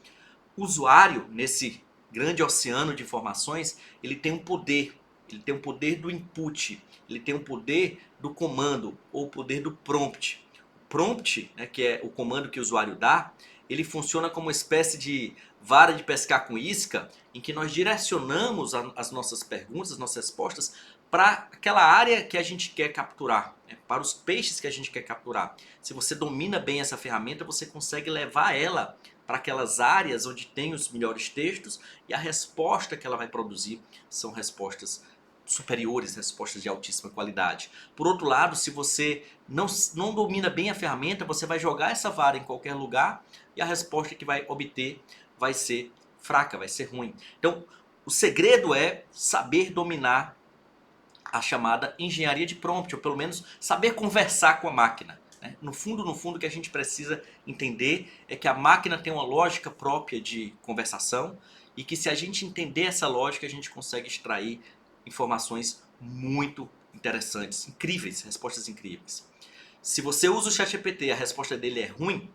O usuário, nesse grande oceano de informações, ele tem um poder. Ele tem o poder do input, ele tem o poder do comando ou o poder do prompt. O prompt, né, que é o comando que o usuário dá, ele funciona como uma espécie de vara de pescar com isca, em que nós direcionamos as nossas perguntas, as nossas respostas, para aquela área que a gente quer capturar, né, para os peixes que a gente quer capturar. Se você domina bem essa ferramenta, você consegue levar ela para aquelas áreas onde tem os melhores textos e a resposta que ela vai produzir são respostas superiores, respostas de altíssima qualidade. Por outro lado, se você não domina bem a ferramenta, você vai jogar essa vara em qualquer lugar e a resposta que vai obter vai ser fraca, vai ser ruim. Então, o segredo é saber dominar a chamada engenharia de prompt, ou pelo menos saber conversar com a máquina. No fundo, o que a gente precisa entender é que a máquina tem uma lógica própria de conversação e que se a gente entender essa lógica, a gente consegue extrair informações muito interessantes, incríveis, respostas incríveis. Se você usa o ChatGPT e a resposta dele é ruim,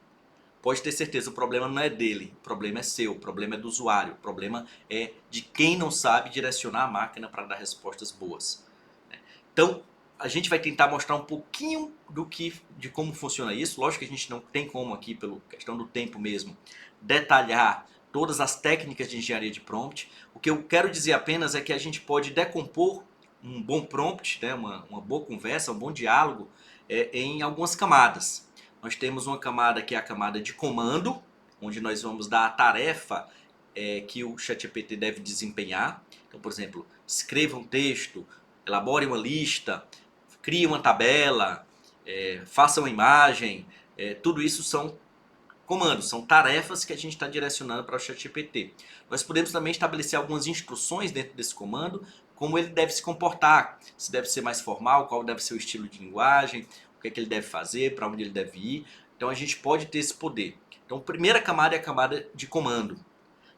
pode ter certeza, o problema não é dele, o problema é seu, o problema é do usuário, o problema é de quem não sabe direcionar a máquina para dar respostas boas. Então, a gente vai tentar mostrar um pouquinho de como funciona isso. Lógico que a gente não tem como aqui, pela questão do tempo mesmo, detalhar todas as técnicas de engenharia de prompt. O que eu quero dizer apenas é que a gente pode decompor um bom prompt, né, uma boa conversa, um bom diálogo, em algumas camadas. Nós temos uma camada que é a camada de comando, onde nós vamos dar a tarefa que o ChatGPT deve desempenhar. Então, por exemplo, escreva um texto, elabore uma lista, crie uma tabela, faça uma imagem, tudo isso são comandos, são tarefas que a gente está direcionando para o ChatGPT. Nós podemos também estabelecer algumas instruções dentro desse comando, como ele deve se comportar, se deve ser mais formal, qual deve ser o estilo de linguagem, o que é que ele deve fazer, para onde ele deve ir. Então a gente pode ter esse poder. Então a primeira camada é a camada de comando.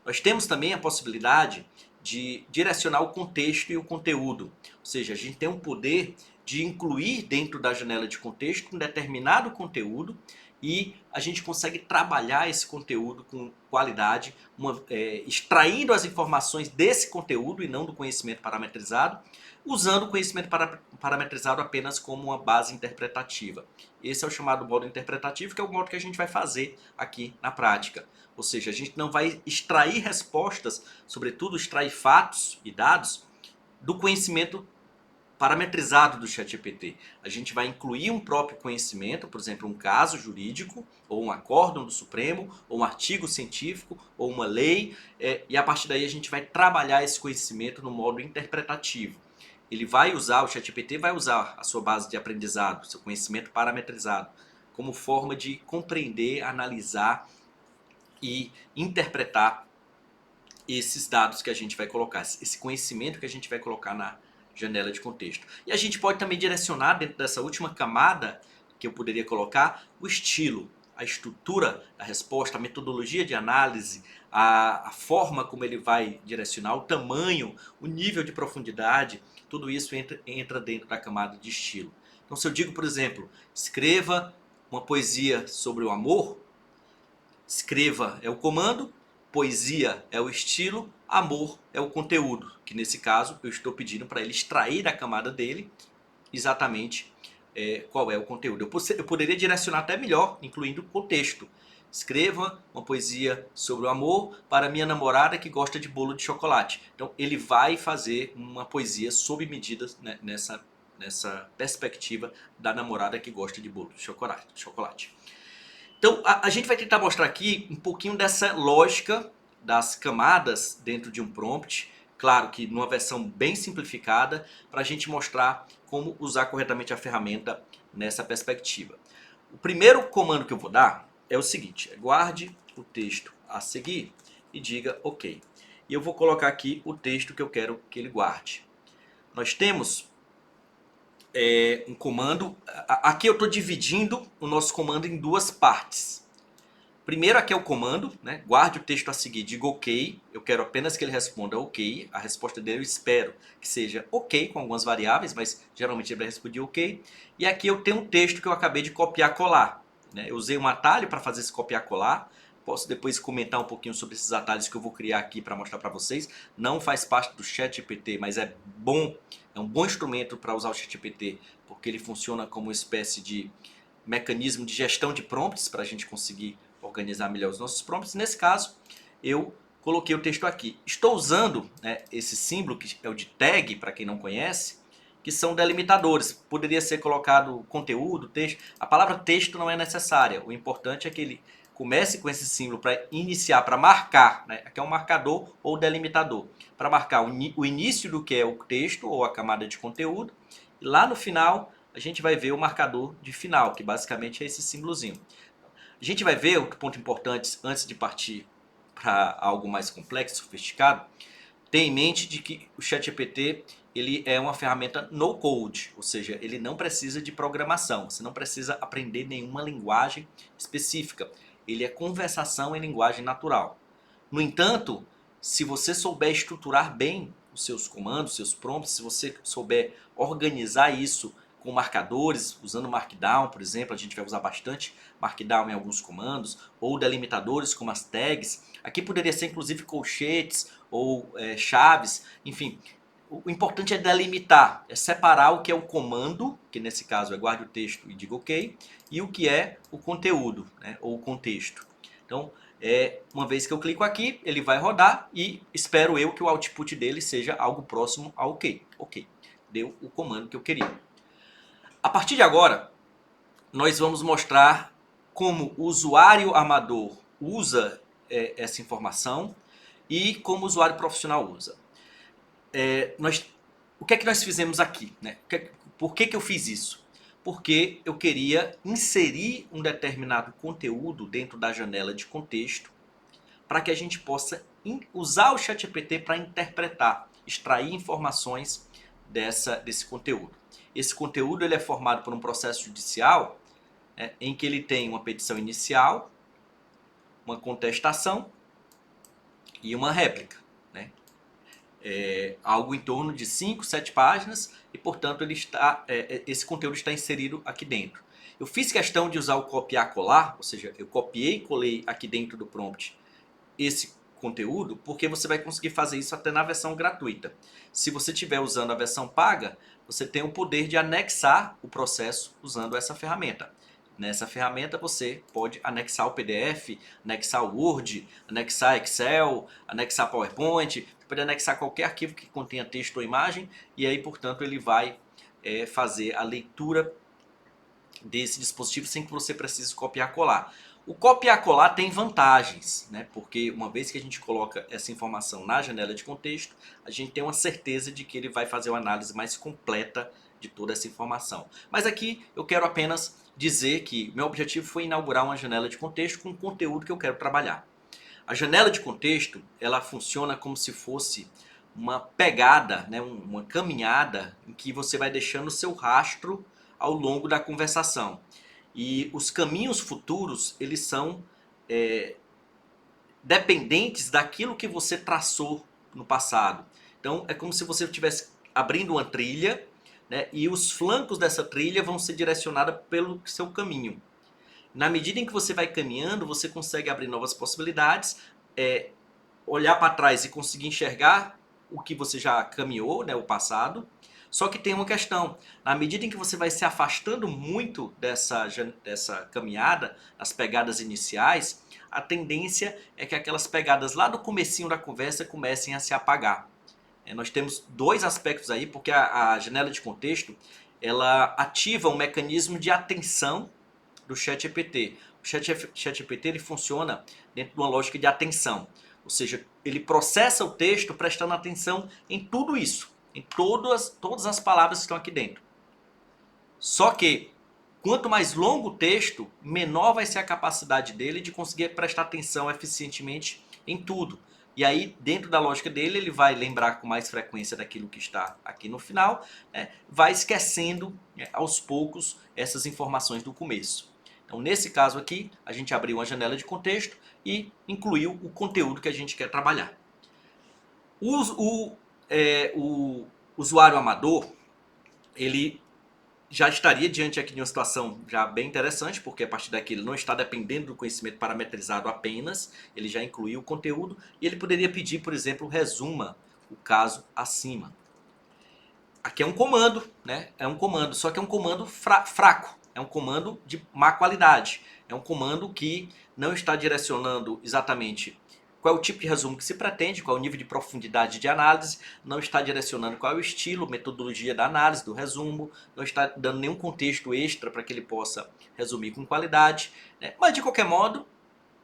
Nós temos também a possibilidade de direcionar o contexto e o conteúdo. Ou seja, a gente tem um poder de incluir dentro da janela de contexto um determinado conteúdo e a gente consegue trabalhar esse conteúdo com qualidade, extraindo as informações desse conteúdo e não do conhecimento parametrizado, usando o conhecimento parametrizado apenas como uma base interpretativa. Esse é o chamado modo interpretativo, que é o modo que a gente vai fazer aqui na prática. Ou seja, a gente não vai extrair respostas, sobretudo extrair fatos e dados, do conhecimento parametrizado do ChatGPT. A gente vai incluir um próprio conhecimento, por exemplo, um caso jurídico, ou um acórdão do Supremo, ou um artigo científico, ou uma lei, e a partir daí a gente vai trabalhar esse conhecimento no modo interpretativo. Ele vai usar, o ChatGPT vai usar a sua base de aprendizado, seu conhecimento parametrizado, como forma de compreender, analisar e interpretar esses dados que a gente vai colocar, esse conhecimento que a gente vai colocar na janela de contexto. E a gente pode também direcionar dentro dessa última camada, que eu poderia colocar o estilo, a estrutura da resposta, a metodologia de análise, a forma como ele vai direcionar, o tamanho, o nível de profundidade, tudo isso entra dentro da camada de estilo. Então, se eu digo, por exemplo, escreva uma poesia sobre o amor, escreva é o comando, poesia é o estilo, amor é o conteúdo, que nesse caso eu estou pedindo para ele extrair da camada dele exatamente qual é o conteúdo. Eu poderia direcionar até melhor, incluindo o contexto. Escreva uma poesia sobre o amor para minha namorada que gosta de bolo de chocolate. Então ele vai fazer uma poesia sob medidas, né, nessa perspectiva da namorada que gosta de bolo de chocolate. Então a gente vai tentar mostrar aqui um pouquinho dessa lógica das camadas dentro de um prompt. Claro que numa versão bem simplificada, para a gente mostrar como usar corretamente a ferramenta nessa perspectiva. O primeiro comando que eu vou dar é o seguinte: guarde o texto a seguir e diga OK. E eu vou colocar aqui o texto que eu quero que ele guarde. Nós temos um comando, aqui eu estou dividindo o nosso comando em duas partes. Primeiro aqui é o comando, né? Guarde o texto a seguir, diga OK. Eu quero apenas que ele responda OK. A resposta dele eu espero que seja OK com algumas variáveis, mas geralmente ele vai responder OK. E aqui eu tenho um texto que eu acabei de copiar-colar, né? Eu usei um atalho para fazer esse copiar-colar. Posso depois comentar um pouquinho sobre esses atalhos que eu vou criar aqui para mostrar para vocês. Não faz parte do ChatGPT, mas é um bom instrumento para usar o ChatGPT, porque ele funciona como uma espécie de mecanismo de gestão de prompts para a gente conseguir organizar melhor os nossos prompts. Nesse caso, eu coloquei o texto aqui. Estou usando, né, esse símbolo que é o de tag, para quem não conhece, que são delimitadores. Poderia ser colocado conteúdo, texto. A palavra texto não é necessária. O importante é que ele comece com esse símbolo para iniciar, para marcar, né? Aqui é um marcador ou delimitador, para marcar o início do que é o texto ou a camada de conteúdo. E lá no final, a gente vai ver o marcador de final, que basicamente é esse símbolozinho. A gente vai ver o ponto importante antes de partir para algo mais complexo, sofisticado. Tenha em mente de que o ChatGPT ele é uma ferramenta no code, ou seja, ele não precisa de programação, você não precisa aprender nenhuma linguagem específica. Ele é conversação em linguagem natural. No entanto, se você souber estruturar bem os seus comandos, seus prompts, se você souber organizar isso com marcadores, usando Markdown, por exemplo, a gente vai usar bastante Markdown em alguns comandos, ou delimitadores como as tags. Aqui poderia ser inclusive colchetes ou chaves, enfim. O importante é delimitar, é separar o que é o comando, que nesse caso é guarde o texto e diga OK, e o que é o conteúdo, né, ou o contexto. Então, uma vez que eu clico aqui, ele vai rodar e espero eu que o output dele seja algo próximo a OK. OK, deu o comando que eu queria. A partir de agora, nós vamos mostrar como o usuário amador usa essa informação e como o usuário profissional usa. O que é que nós fizemos aqui, né? Por que eu fiz isso? Porque eu queria inserir um determinado conteúdo dentro da janela de contexto para que a gente possa usar o ChatGPT para interpretar, extrair informações desse conteúdo. Esse conteúdo ele é formado por um processo judicial em que ele tem uma petição inicial, uma contestação e uma réplica, né? Algo em torno de 5, 7 páginas e, portanto, esse conteúdo está inserido aqui dentro. Eu fiz questão de usar o copiar-colar, ou seja, eu copiei e colei aqui dentro do prompt esse conteúdo, porque você vai conseguir fazer isso até na versão gratuita. Se você estiver usando a versão paga, você tem o poder de anexar o processo usando essa ferramenta. Nessa ferramenta você pode anexar o PDF, anexar o Word, anexar Excel, anexar PowerPoint, você pode anexar qualquer arquivo que contenha texto ou imagem e aí, portanto, ele vai fazer a leitura desse dispositivo sem que você precise copiar e colar. O copiar e colar tem vantagens, né? Porque uma vez que a gente coloca essa informação na janela de contexto, a gente tem uma certeza de que ele vai fazer uma análise mais completa de toda essa informação. Mas aqui eu quero apenas dizer que meu objetivo foi inaugurar uma janela de contexto com o conteúdo que eu quero trabalhar. A janela de contexto, ela funciona como se fosse uma pegada, né, uma caminhada em que você vai deixando o seu rastro ao longo da conversação. E os caminhos futuros, eles são dependentes daquilo que você traçou no passado. Então, é como se você estivesse abrindo uma trilha, né, e os flancos dessa trilha vão ser direcionados pelo seu caminho. Na medida em que você vai caminhando, você consegue abrir novas possibilidades, olhar para trás e conseguir enxergar o que você já caminhou, né, o passado. Só que tem uma questão, na medida em que você vai se afastando muito dessa caminhada, das pegadas iniciais, a tendência é que aquelas pegadas lá do comecinho da conversa comecem a se apagar. Nós temos dois aspectos aí, porque a janela de contexto, ela ativa um mecanismo de atenção do ChatGPT. O ChatGPT ele funciona dentro de uma lógica de atenção, ou seja, ele processa o texto prestando atenção em tudo isso, em todas as palavras que estão aqui dentro. Só que, quanto mais longo o texto, menor vai ser a capacidade dele de conseguir prestar atenção eficientemente em tudo. E aí, dentro da lógica dele, ele vai lembrar com mais frequência daquilo que está aqui no final, né? Vai esquecendo, né, aos poucos essas informações do começo. Então, nesse caso aqui, a gente abriu uma janela de contexto e incluiu o conteúdo que a gente quer trabalhar. O usuário amador, ele já estaria diante aqui de uma situação já bem interessante, porque a partir daqui ele não está dependendo do conhecimento parametrizado apenas, ele já incluiu o conteúdo, e ele poderia pedir, por exemplo, resuma o caso acima. Aqui é um comando, né? É um comando, só que é um comando fraco, é um comando de má qualidade, é um comando que não está direcionando exatamente qual é o tipo de resumo que se pretende, qual é o nível de profundidade de análise, não está direcionando qual é o estilo, metodologia da análise, do resumo, não está dando nenhum contexto extra para que ele possa resumir com qualidade, né? Mas de qualquer modo,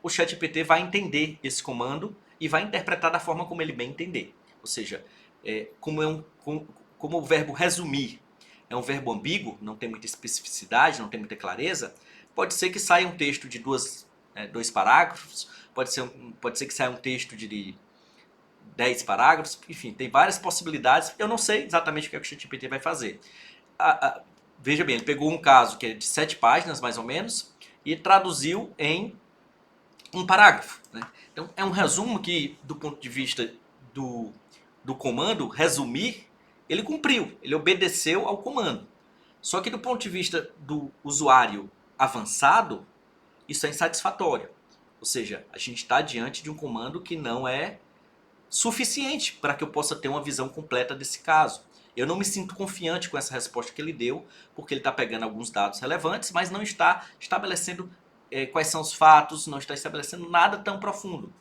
o ChatGPT vai entender esse comando e vai interpretar da forma como ele bem entender. Ou seja, como o verbo resumir é um verbo ambíguo, não tem muita especificidade, não tem muita clareza, pode ser que saia um texto de dois parágrafos, pode ser que saia um texto de 10 parágrafos, enfim, tem várias possibilidades. Eu não sei exatamente o que o ChatGPT vai fazer. Veja bem, ele pegou um caso que é de 7 páginas, mais ou menos, e traduziu em um parágrafo, né? Então, é um resumo que, do ponto de vista do comando, resumir, ele cumpriu, ele obedeceu ao comando. Só que do ponto de vista do usuário avançado, isso é insatisfatório. Ou seja, a gente está diante de um comando que não é suficiente para que eu possa ter uma visão completa desse caso. Eu não me sinto confiante com essa resposta que ele deu, porque ele está pegando alguns dados relevantes, mas não está estabelecendo quais são os fatos, não está estabelecendo nada tão profundo.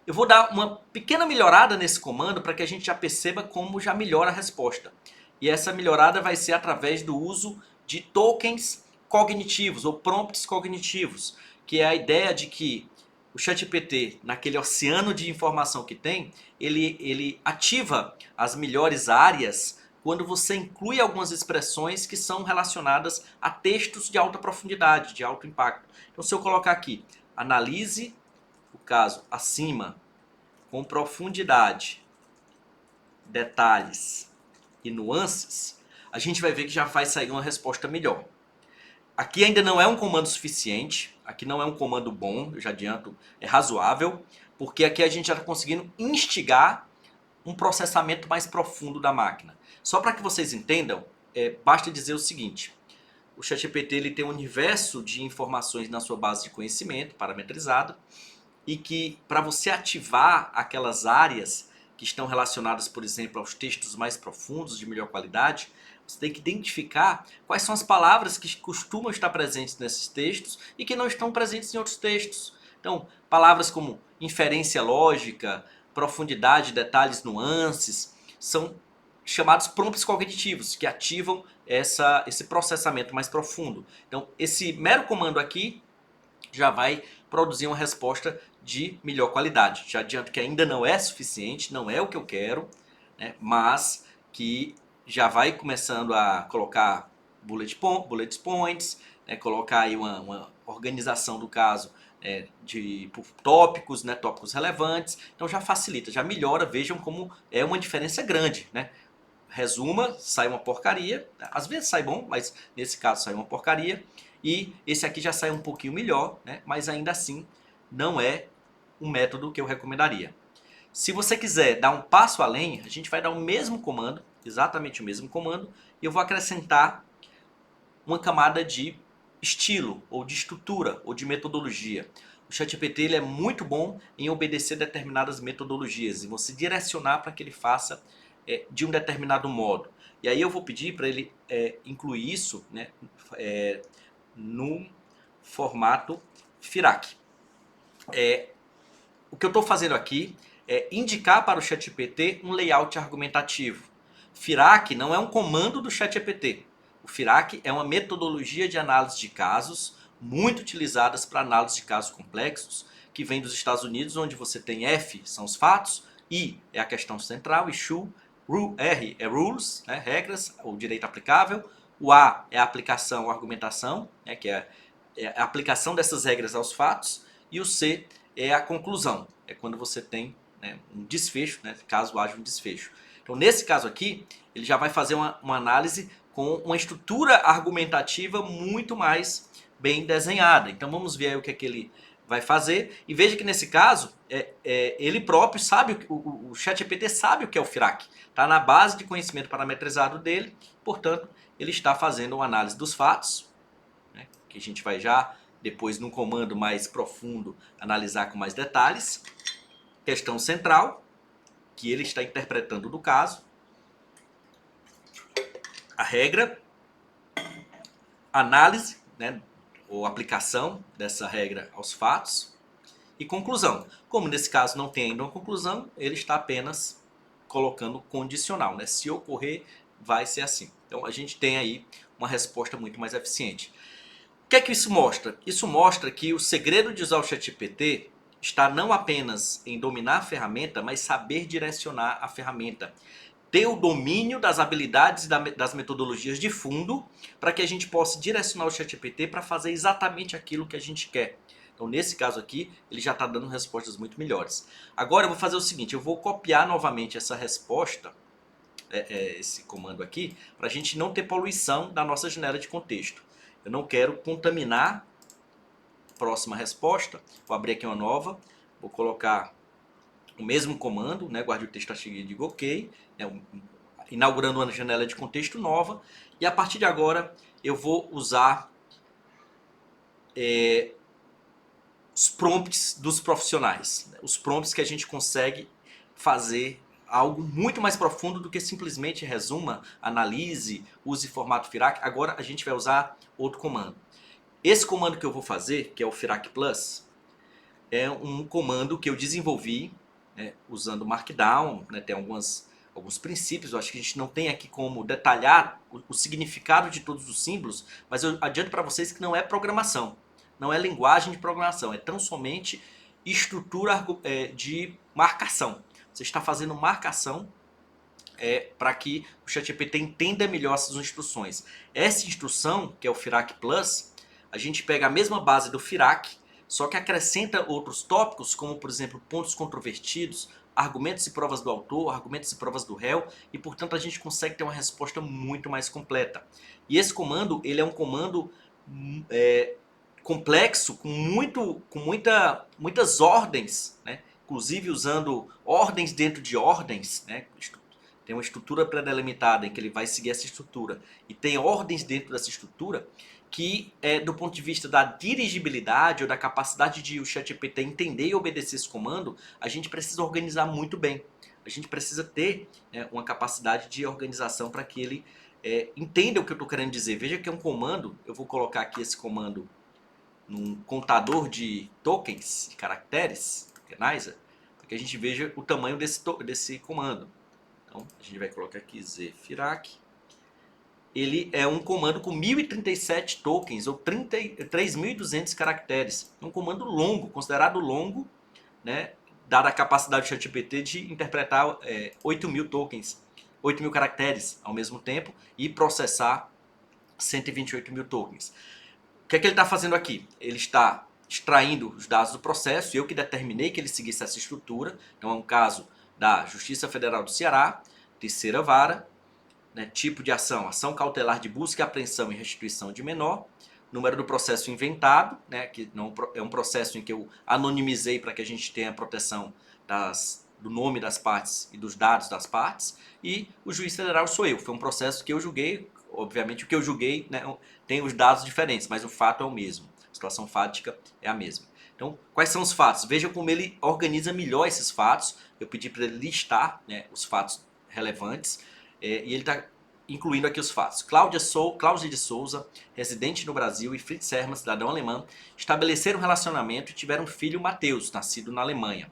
Eu vou dar uma pequena melhorada nesse comando para que a gente já perceba como já melhora a resposta. E essa melhorada vai ser através do uso de tokens cognitivos ou prompts cognitivos, que é a ideia de que o ChatGPT, naquele oceano de informação que tem, ele ativa as melhores áreas quando você inclui algumas expressões que são relacionadas a textos de alta profundidade, de alto impacto. Então, se eu colocar aqui, analise o caso acima com profundidade, detalhes e nuances, a gente vai ver que já vai sair uma resposta melhor. Aqui ainda não é um comando suficiente, aqui não é um comando bom, eu já adianto, é razoável, porque aqui a gente já está conseguindo instigar um processamento mais profundo da máquina. Só para que vocês entendam, basta dizer o seguinte: o ChatGPT ele tem um universo de informações na sua base de conhecimento parametrizado, e que para você ativar aquelas áreas que estão relacionadas, por exemplo, aos textos mais profundos, de melhor qualidade, você tem que identificar quais são as palavras que costumam estar presentes nesses textos e que não estão presentes em outros textos. Então, palavras como inferência lógica, profundidade, detalhes, nuances, são chamados prompts cognitivos, que ativam esse processamento mais profundo. Então, esse mero comando aqui já vai produzir uma resposta de melhor qualidade. Já adianto que ainda não é suficiente, não é o que eu quero, né, mas que já vai começando a colocar bullet points, né, colocar aí uma organização do caso por tópicos, né, tópicos relevantes. Então já facilita, já melhora. Vejam como é uma diferença grande, né? Resuma, sai uma porcaria. Às vezes sai bom, mas nesse caso sai uma porcaria. e esse aqui já sai um pouquinho melhor, né? Mas ainda assim não é um método que eu recomendaria. Se você quiser dar um passo além, a gente vai dar o mesmo comando, exatamente o mesmo comando, e eu vou acrescentar uma camada de estilo, ou de estrutura, ou de metodologia. O ChatGPT ele é muito bom em obedecer determinadas metodologias e você direcionar para que ele faça de um determinado modo. E aí eu vou pedir para ele incluir isso, né, no formato FIRAC. O que eu estou fazendo aqui é indicar para o ChatGPT um layout argumentativo. FIRAC não é um comando do ChatGPT. O FIRAC é uma metodologia de análise de casos muito utilizadas para análise de casos complexos, que vem dos Estados Unidos, onde você tem F são os fatos, I é a questão central e R é rules, né, regras, o direito aplicável, o A é a aplicação, a argumentação, né, que é a aplicação dessas regras aos fatos, e o C é a conclusão, é quando você tem, né, um desfecho, né, caso haja um desfecho. Então, nesse caso aqui, ele já vai fazer uma análise com uma estrutura argumentativa muito mais bem desenhada. Então, vamos ver aí o que é que ele vai fazer. E veja que nesse caso, ele próprio sabe, o ChatGPT sabe o que é o FIRAC. Está na base de conhecimento parametrizado dele, portanto, ele está fazendo uma análise dos fatos, né, que a gente vai já depois, num comando mais profundo, analisar com mais detalhes. Questão central, que ele está interpretando do caso. A regra, análise, né, ou aplicação dessa regra aos fatos. E conclusão. Como nesse caso não tem ainda uma conclusão, ele está apenas colocando condicional, né? Se ocorrer, vai ser assim. Então a gente tem aí uma resposta muito mais eficiente. O que é que isso mostra? Isso mostra que o segredo de usar o ChatGPT está não apenas em dominar a ferramenta, mas saber direcionar a ferramenta. Ter o domínio das habilidades e das metodologias de fundo para que a gente possa direcionar o ChatGPT para fazer exatamente aquilo que a gente quer. Então, nesse caso aqui, ele já está dando respostas muito melhores. Agora eu vou fazer o seguinte, eu vou copiar novamente essa resposta, esse comando aqui, para a gente não ter poluição da nossa janela de contexto. Eu não quero contaminar a próxima resposta. Vou abrir aqui uma nova, vou colocar o mesmo comando, né, guarde o texto artigo e diga OK, né, inaugurando uma janela de contexto nova, e a partir de agora eu vou usar os prompts dos profissionais, os prompts que a gente consegue fazer algo muito mais profundo do que simplesmente resuma, analise, use formato FIRAC. Agora a gente vai usar outro comando. Esse comando que eu vou fazer, que é o FIRAC Plus, é um comando que eu desenvolvi, né, usando Markdown, né, tem alguns princípios. Eu acho que a gente não tem aqui como detalhar o significado de todos os símbolos, mas eu adianto para vocês que não é programação, não é linguagem de programação, é tão somente estrutura de marcação. Você está fazendo marcação para que o ChatGPT entenda melhor essas instruções. Essa instrução, que é o FIRAC Plus, a gente pega a mesma base do FIRAC, só que acrescenta outros tópicos, como por exemplo pontos controvertidos, argumentos e provas do autor, argumentos e provas do réu, e portanto a gente consegue ter uma resposta muito mais completa. E esse comando, ele é um comando complexo, com muitas ordens, né? Inclusive usando ordens dentro de ordens, né? Tem uma estrutura pré-delimitada em que ele vai seguir essa estrutura, e tem ordens dentro dessa estrutura que, do ponto de vista da dirigibilidade ou da capacidade de o ChatGPT entender e obedecer esse comando, a gente precisa organizar muito bem. A gente precisa ter, né, uma capacidade de organização para que ele entenda o que eu estou querendo dizer. Veja que é um comando, eu vou colocar aqui esse comando num contador de tokens, de caracteres, tokenizer, para que a gente veja o tamanho desse comando. Então, a gente vai colocar aqui zfirac. Ele é um comando com 1037 tokens, ou 3.200 caracteres. É um comando longo, considerado longo, né, dada a capacidade do ChatGPT de interpretar 8.000 tokens, 8.000 caracteres ao mesmo tempo e processar 128.000 tokens. O que é que ele está fazendo aqui? Ele está extraindo os dados do processo, eu que determinei que ele seguisse essa estrutura. Então é um caso da Justiça Federal do Ceará, terceira vara, né, tipo de ação, ação cautelar de busca, apreensão e restituição de menor. número do processo inventado, né, que não, é um processo em que eu anonimizei para que a gente tenha a proteção do nome das partes e dos dados das partes, e o juiz federal sou eu. Foi um processo que eu julguei, obviamente o que eu julguei, né, tem os dados diferentes, mas o fato é o mesmo, a situação fática é a mesma. Então, quais são os fatos? Veja como ele organiza melhor esses fatos. Eu pedi para ele listar, né, os fatos relevantes, e ele está incluindo aqui os fatos. Cláudia de Souza, residente no Brasil, e Fritz Hermann, cidadão alemão, estabeleceram um relacionamento e tiveram um filho, Mateus, nascido na Alemanha.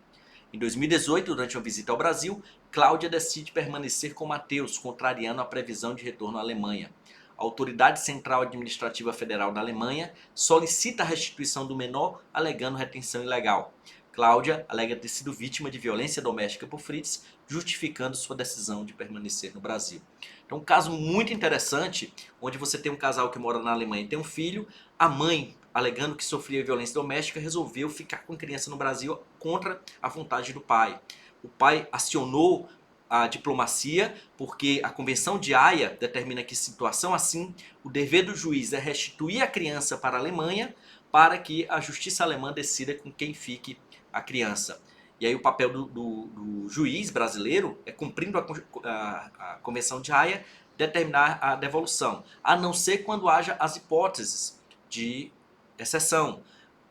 Em 2018, durante uma visita ao Brasil, Cláudia decide permanecer com Mateus, contrariando a previsão de retorno à Alemanha. A Autoridade Central Administrativa Federal da Alemanha solicita a restituição do menor, alegando retenção ilegal. Cláudia alega ter sido vítima de violência doméstica por Fritz, justificando sua decisão de permanecer no Brasil. Então, um caso muito interessante, onde você tem um casal que mora na Alemanha e tem um filho, a mãe, alegando que sofria violência doméstica, resolveu ficar com a criança no Brasil contra a vontade do pai. O pai acionou a diplomacia, porque a Convenção de Haia determina que, em situação assim, o dever do juiz é restituir a criança para a Alemanha, para que a justiça alemã decida com quem fique a criança. E aí o papel do juiz brasileiro é, cumprindo a Convenção de Haia, determinar a devolução, a não ser quando haja as hipóteses de exceção.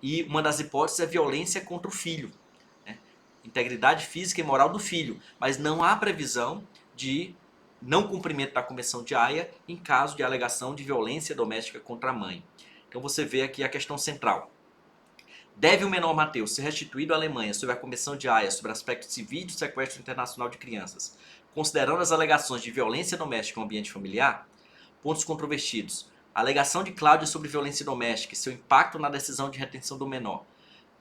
E uma das hipóteses é violência contra o filho, né? Integridade física e moral do filho, mas não há previsão de não cumprimento da Convenção de Haia em caso de alegação de violência doméstica contra a mãe. Então você vê aqui a questão central. Deve o menor Mateus ser restituído à Alemanha sob a Convenção de Haia sobre aspectos civis do sequestro internacional de crianças, considerando as alegações de violência doméstica no ambiente familiar? Pontos controvertidos. A alegação de Cláudia sobre violência doméstica e seu impacto na decisão de retenção do menor.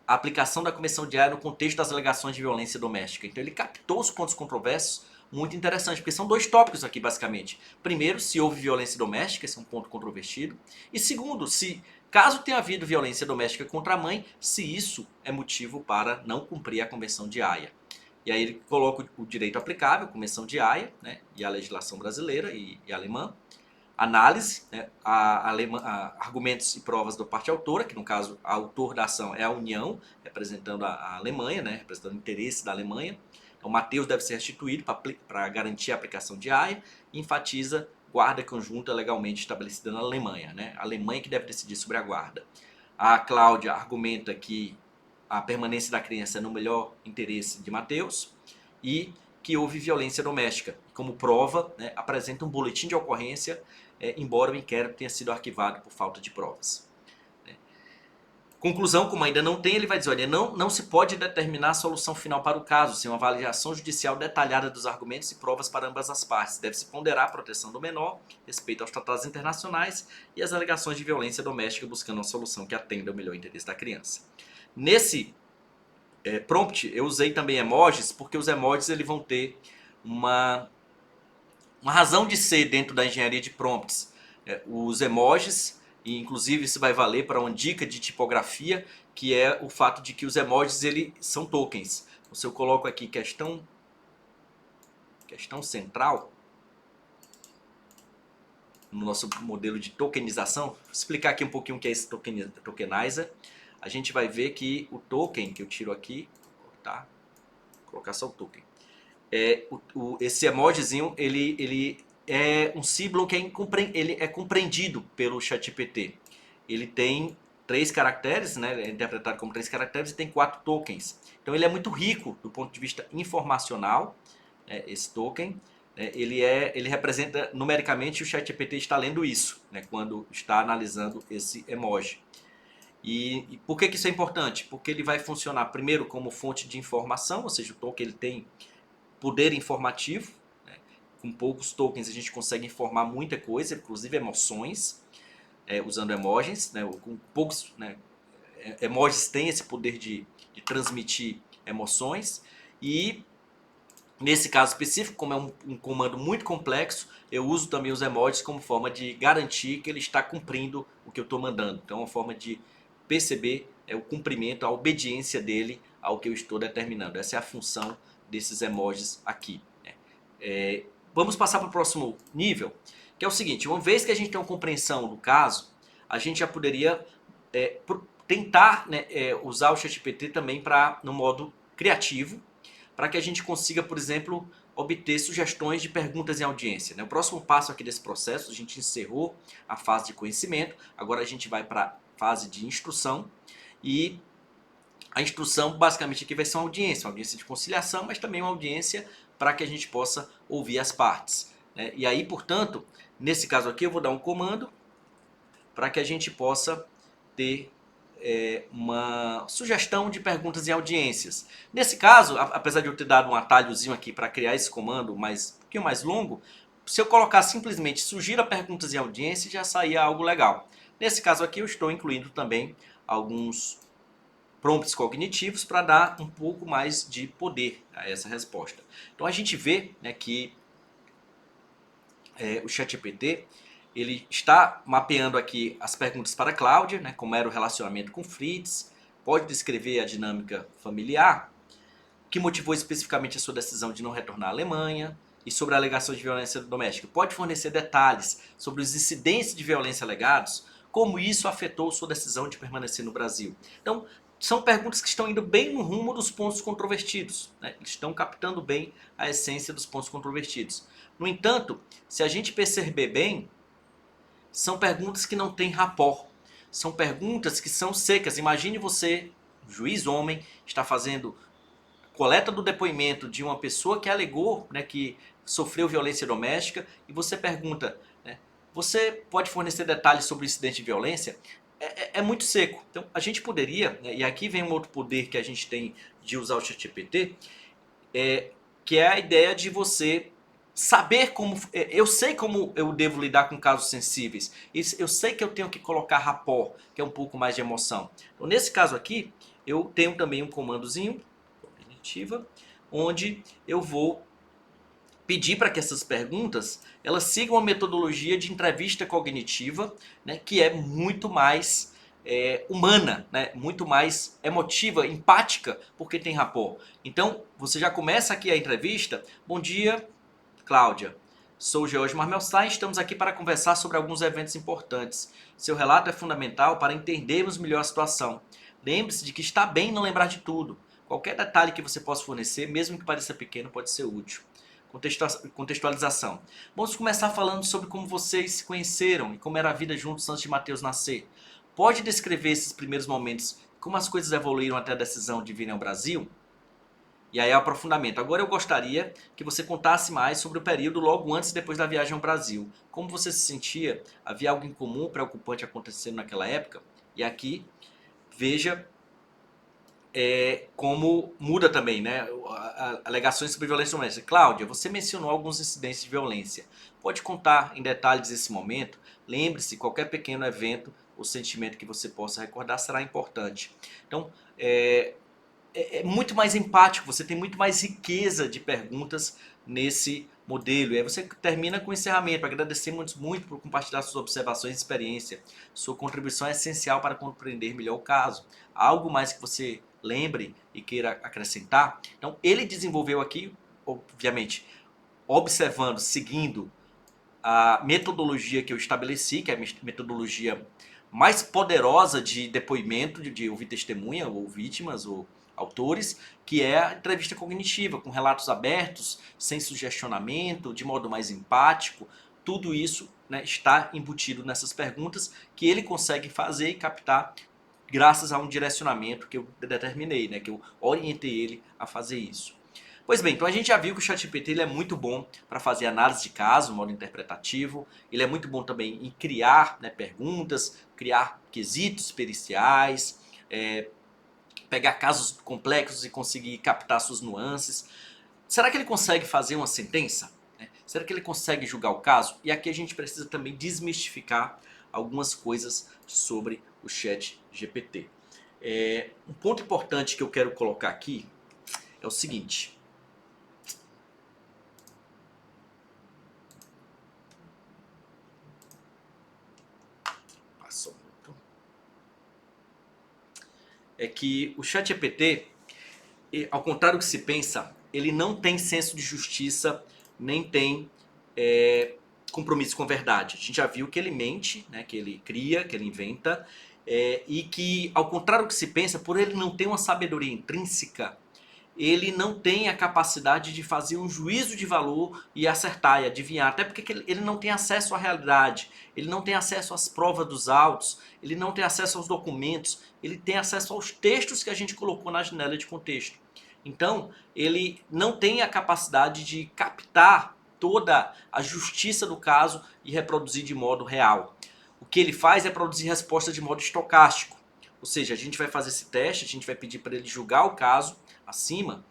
A aplicação da Convenção de Haia no contexto das alegações de violência doméstica. Então ele captou os pontos controversos, muito interessante, porque são dois tópicos aqui basicamente. Primeiro, se houve violência doméstica, esse é um ponto controvertido. E segundo, se caso tenha havido violência doméstica contra a mãe, se isso é motivo para não cumprir a Convenção de Haia. E aí ele coloca o direito aplicável, a Convenção de Haia, né, e a legislação brasileira e alemã. Análise, né, argumentos e provas da parte autora, que no caso a autor da ação é a União, representando a Alemanha, né, representando o interesse da Alemanha. Então Mateus deve ser restituído para garantir a aplicação de Haia, e enfatiza guarda conjunta legalmente estabelecida na Alemanha, né? A Alemanha que deve decidir sobre a guarda. A Cláudia argumenta que a permanência da criança é no melhor interesse de Mateus e que houve violência doméstica. Como prova, né, apresenta um boletim de ocorrência, embora o inquérito tenha sido arquivado por falta de provas. Conclusão, como ainda não tem, ele vai dizer, olha, não se pode determinar a solução final para o caso, sem uma avaliação judicial detalhada dos argumentos e provas para ambas as partes. Deve-se ponderar a proteção do menor, respeito aos tratados internacionais e as alegações de violência doméstica, buscando uma solução que atenda ao melhor interesse da criança. Nesse prompt, eu usei também emojis, porque os emojis eles vão ter uma razão de ser dentro da engenharia de prompts. Os emojis, e inclusive isso vai valer para uma dica de tipografia, que é o fato de que os emojis eles são tokens. Então, se eu coloco aqui questão central, no nosso modelo de tokenização, vou explicar aqui um pouquinho o que é esse tokenizer. A gente vai ver que o token que eu tiro aqui, vou colocar só o token. Esse emojizinho, ele é um símbolo que ele é compreendido pelo ChatGPT. Ele tem 3 caracteres, né? É interpretado como 3 caracteres e tem 4 tokens. Então ele é muito rico do ponto de vista informacional, né? Esse token. Ele representa numericamente, o ChatGPT está lendo isso, né? Quando está analisando esse emoji. E por que isso é importante? Porque ele vai funcionar primeiro como fonte de informação, ou seja, o token ele tem poder informativo, né? Com poucos tokens a gente consegue informar muita coisa, inclusive emoções, usando emojis, né? Com poucos, né? Emojis têm esse poder de transmitir emoções, e nesse caso específico, como é um comando muito complexo, eu uso também os emojis como forma de garantir que ele está cumprindo o que eu estou mandando. Então é uma forma de perceber o cumprimento, a obediência dele ao que eu estou determinando. Essa é a função desses emojis aqui. Vamos passar para o próximo nível, que é o seguinte: uma vez que a gente tem uma compreensão do caso, a gente já poderia tentar, né, usar o ChatGPT também no modo criativo, para que a gente consiga, por exemplo, obter sugestões de perguntas em audiência, né? O próximo passo aqui desse processo, a gente encerrou a fase de conhecimento, agora a gente vai para a fase de instrução, e a instrução basicamente aqui vai ser uma audiência de conciliação, mas também uma audiência para que a gente possa ouvir as partes, né? E aí, portanto, nesse caso aqui eu vou dar um comando para que a gente possa ter uma sugestão de perguntas e audiências. Nesse caso, apesar de eu ter dado um atalhozinho aqui para criar esse comando um pouquinho mais longo, se eu colocar simplesmente sugira perguntas e audiências, já saía algo legal. Nesse caso aqui eu estou incluindo também alguns prompts cognitivos para dar um pouco mais de poder a essa resposta. Então a gente vê, né, que o ChatGPT ele está mapeando aqui as perguntas para a Cláudia, né, como era o relacionamento com Fritz, pode descrever a dinâmica familiar, que motivou especificamente a sua decisão de não retornar à Alemanha, e sobre a alegação de violência doméstica. Pode fornecer detalhes sobre os incidentes de violência alegados, como isso afetou sua decisão de permanecer no Brasil. Então, são perguntas que estão indo bem no rumo dos pontos controvertidos, né? Eles estão captando bem a essência dos pontos controvertidos. No entanto, se a gente perceber bem, são perguntas que não têm rapport. São perguntas que são secas. Imagine você, juiz homem, está fazendo coleta do depoimento de uma pessoa que alegou, né, que sofreu violência doméstica, e você pergunta, né, você pode fornecer detalhes sobre o incidente de violência? É muito seco. Então a gente poderia, né, e aqui vem um outro poder que a gente tem de usar o ChatGPT, que é a ideia de você saber como... Eu sei como eu devo lidar com casos sensíveis. Eu sei que eu tenho que colocar rapport, que é um pouco mais de emoção. Então, nesse caso aqui, eu tenho também um comandozinho, cognitiva, onde eu vou pedir para que essas perguntas elas sigam a metodologia de entrevista cognitiva, né, que é muito mais humana, né, muito mais emotiva, empática, porque tem rapport. Então, você já começa aqui a entrevista. Bom dia, Cláudia. Sou o George Marmelstein, estamos aqui para conversar sobre alguns eventos importantes. Seu relato é fundamental para entendermos melhor a situação. Lembre-se de que está bem não lembrar de tudo. Qualquer detalhe que você possa fornecer, mesmo que pareça pequeno, pode ser útil. Contextualização. Vamos começar falando sobre como vocês se conheceram e como era a vida juntos antes de Mateus nascer. Pode descrever esses primeiros momentos, como as coisas evoluíram até a decisão de virem ao Brasil? E aí é o aprofundamento. Agora eu gostaria que você contasse mais sobre o período logo antes e depois da viagem ao Brasil. Como você se sentia? Havia algo em comum, preocupante acontecendo naquela época? E aqui, veja como muda também, né? Alegações sobre violência doméstica. Cláudia, você mencionou alguns incidentes de violência. Pode contar em detalhes esse momento? Lembre-se, qualquer pequeno evento ou sentimento que você possa recordar será importante. Então, é muito mais empático, você tem muito mais riqueza de perguntas nesse modelo. E aí você termina com o encerramento. Agradecemos muito por compartilhar suas observações e experiência. Sua contribuição é essencial para compreender melhor o caso. Há algo mais que você lembre e queira acrescentar? Então, ele desenvolveu aqui, obviamente, observando, seguindo a metodologia que eu estabeleci, que é a metodologia mais poderosa de depoimento, de ouvir testemunha, ou vítimas, ou autores, que é a entrevista cognitiva, com relatos abertos, sem sugestionamento, de modo mais empático. Tudo isso, né, está embutido nessas perguntas que ele consegue fazer e captar graças a um direcionamento que eu determinei, né, que eu orientei ele a fazer isso. Pois bem, então a gente já viu que o ChatGPT ele é muito bom para fazer análise de caso, modo interpretativo. Ele é muito bom também em criar, né, perguntas, criar quesitos periciais, pegar casos complexos e conseguir captar suas nuances. Será que ele consegue fazer uma sentença? Será que ele consegue julgar o caso? E aqui a gente precisa também desmistificar algumas coisas sobre o ChatGPT. Um ponto importante que eu quero colocar aqui é o seguinte. É que o ChatGPT, ao contrário do que se pensa, ele não tem senso de justiça, nem tem compromisso com a verdade. A gente já viu que ele mente, né, que ele cria, que ele inventa, e que, ao contrário do que se pensa, por ele não ter uma sabedoria intrínseca, ele não tem a capacidade de fazer um juízo de valor e acertar e adivinhar, até porque ele não tem acesso à realidade, ele não tem acesso às provas dos autos, ele não tem acesso aos documentos, ele tem acesso aos textos que a gente colocou na janela de contexto. Então, ele não tem a capacidade de captar toda a justiça do caso e reproduzir de modo real. O que ele faz é produzir respostas de modo estocástico, ou seja, a gente vai fazer esse teste, a gente vai pedir para ele julgar o caso acima,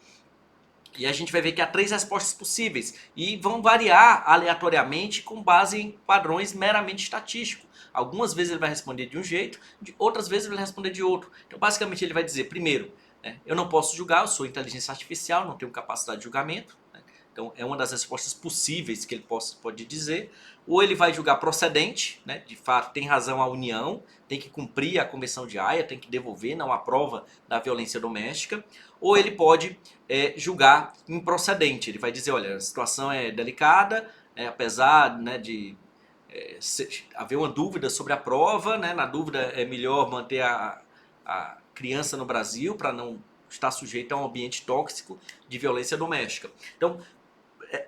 e a gente vai ver que há 3 respostas possíveis e vão variar aleatoriamente com base em padrões meramente estatísticos. Algumas vezes ele vai responder de um jeito, outras vezes ele vai responder de outro. Então, basicamente, ele vai dizer, primeiro, né, eu não posso julgar, eu sou inteligência artificial, não tenho capacidade de julgamento. Né? Então, é uma das respostas possíveis que ele pode dizer. Ou ele vai julgar procedente, né, de fato, tem razão a União, tem que cumprir a Convenção de Haia, tem que devolver, não há prova da violência doméstica. Ou ele pode julgar improcedente. Ele vai dizer, olha, a situação é delicada, apesar, né, de haver uma dúvida sobre a prova, né, na dúvida é melhor manter a criança no Brasil para não estar sujeita a um ambiente tóxico de violência doméstica. Então,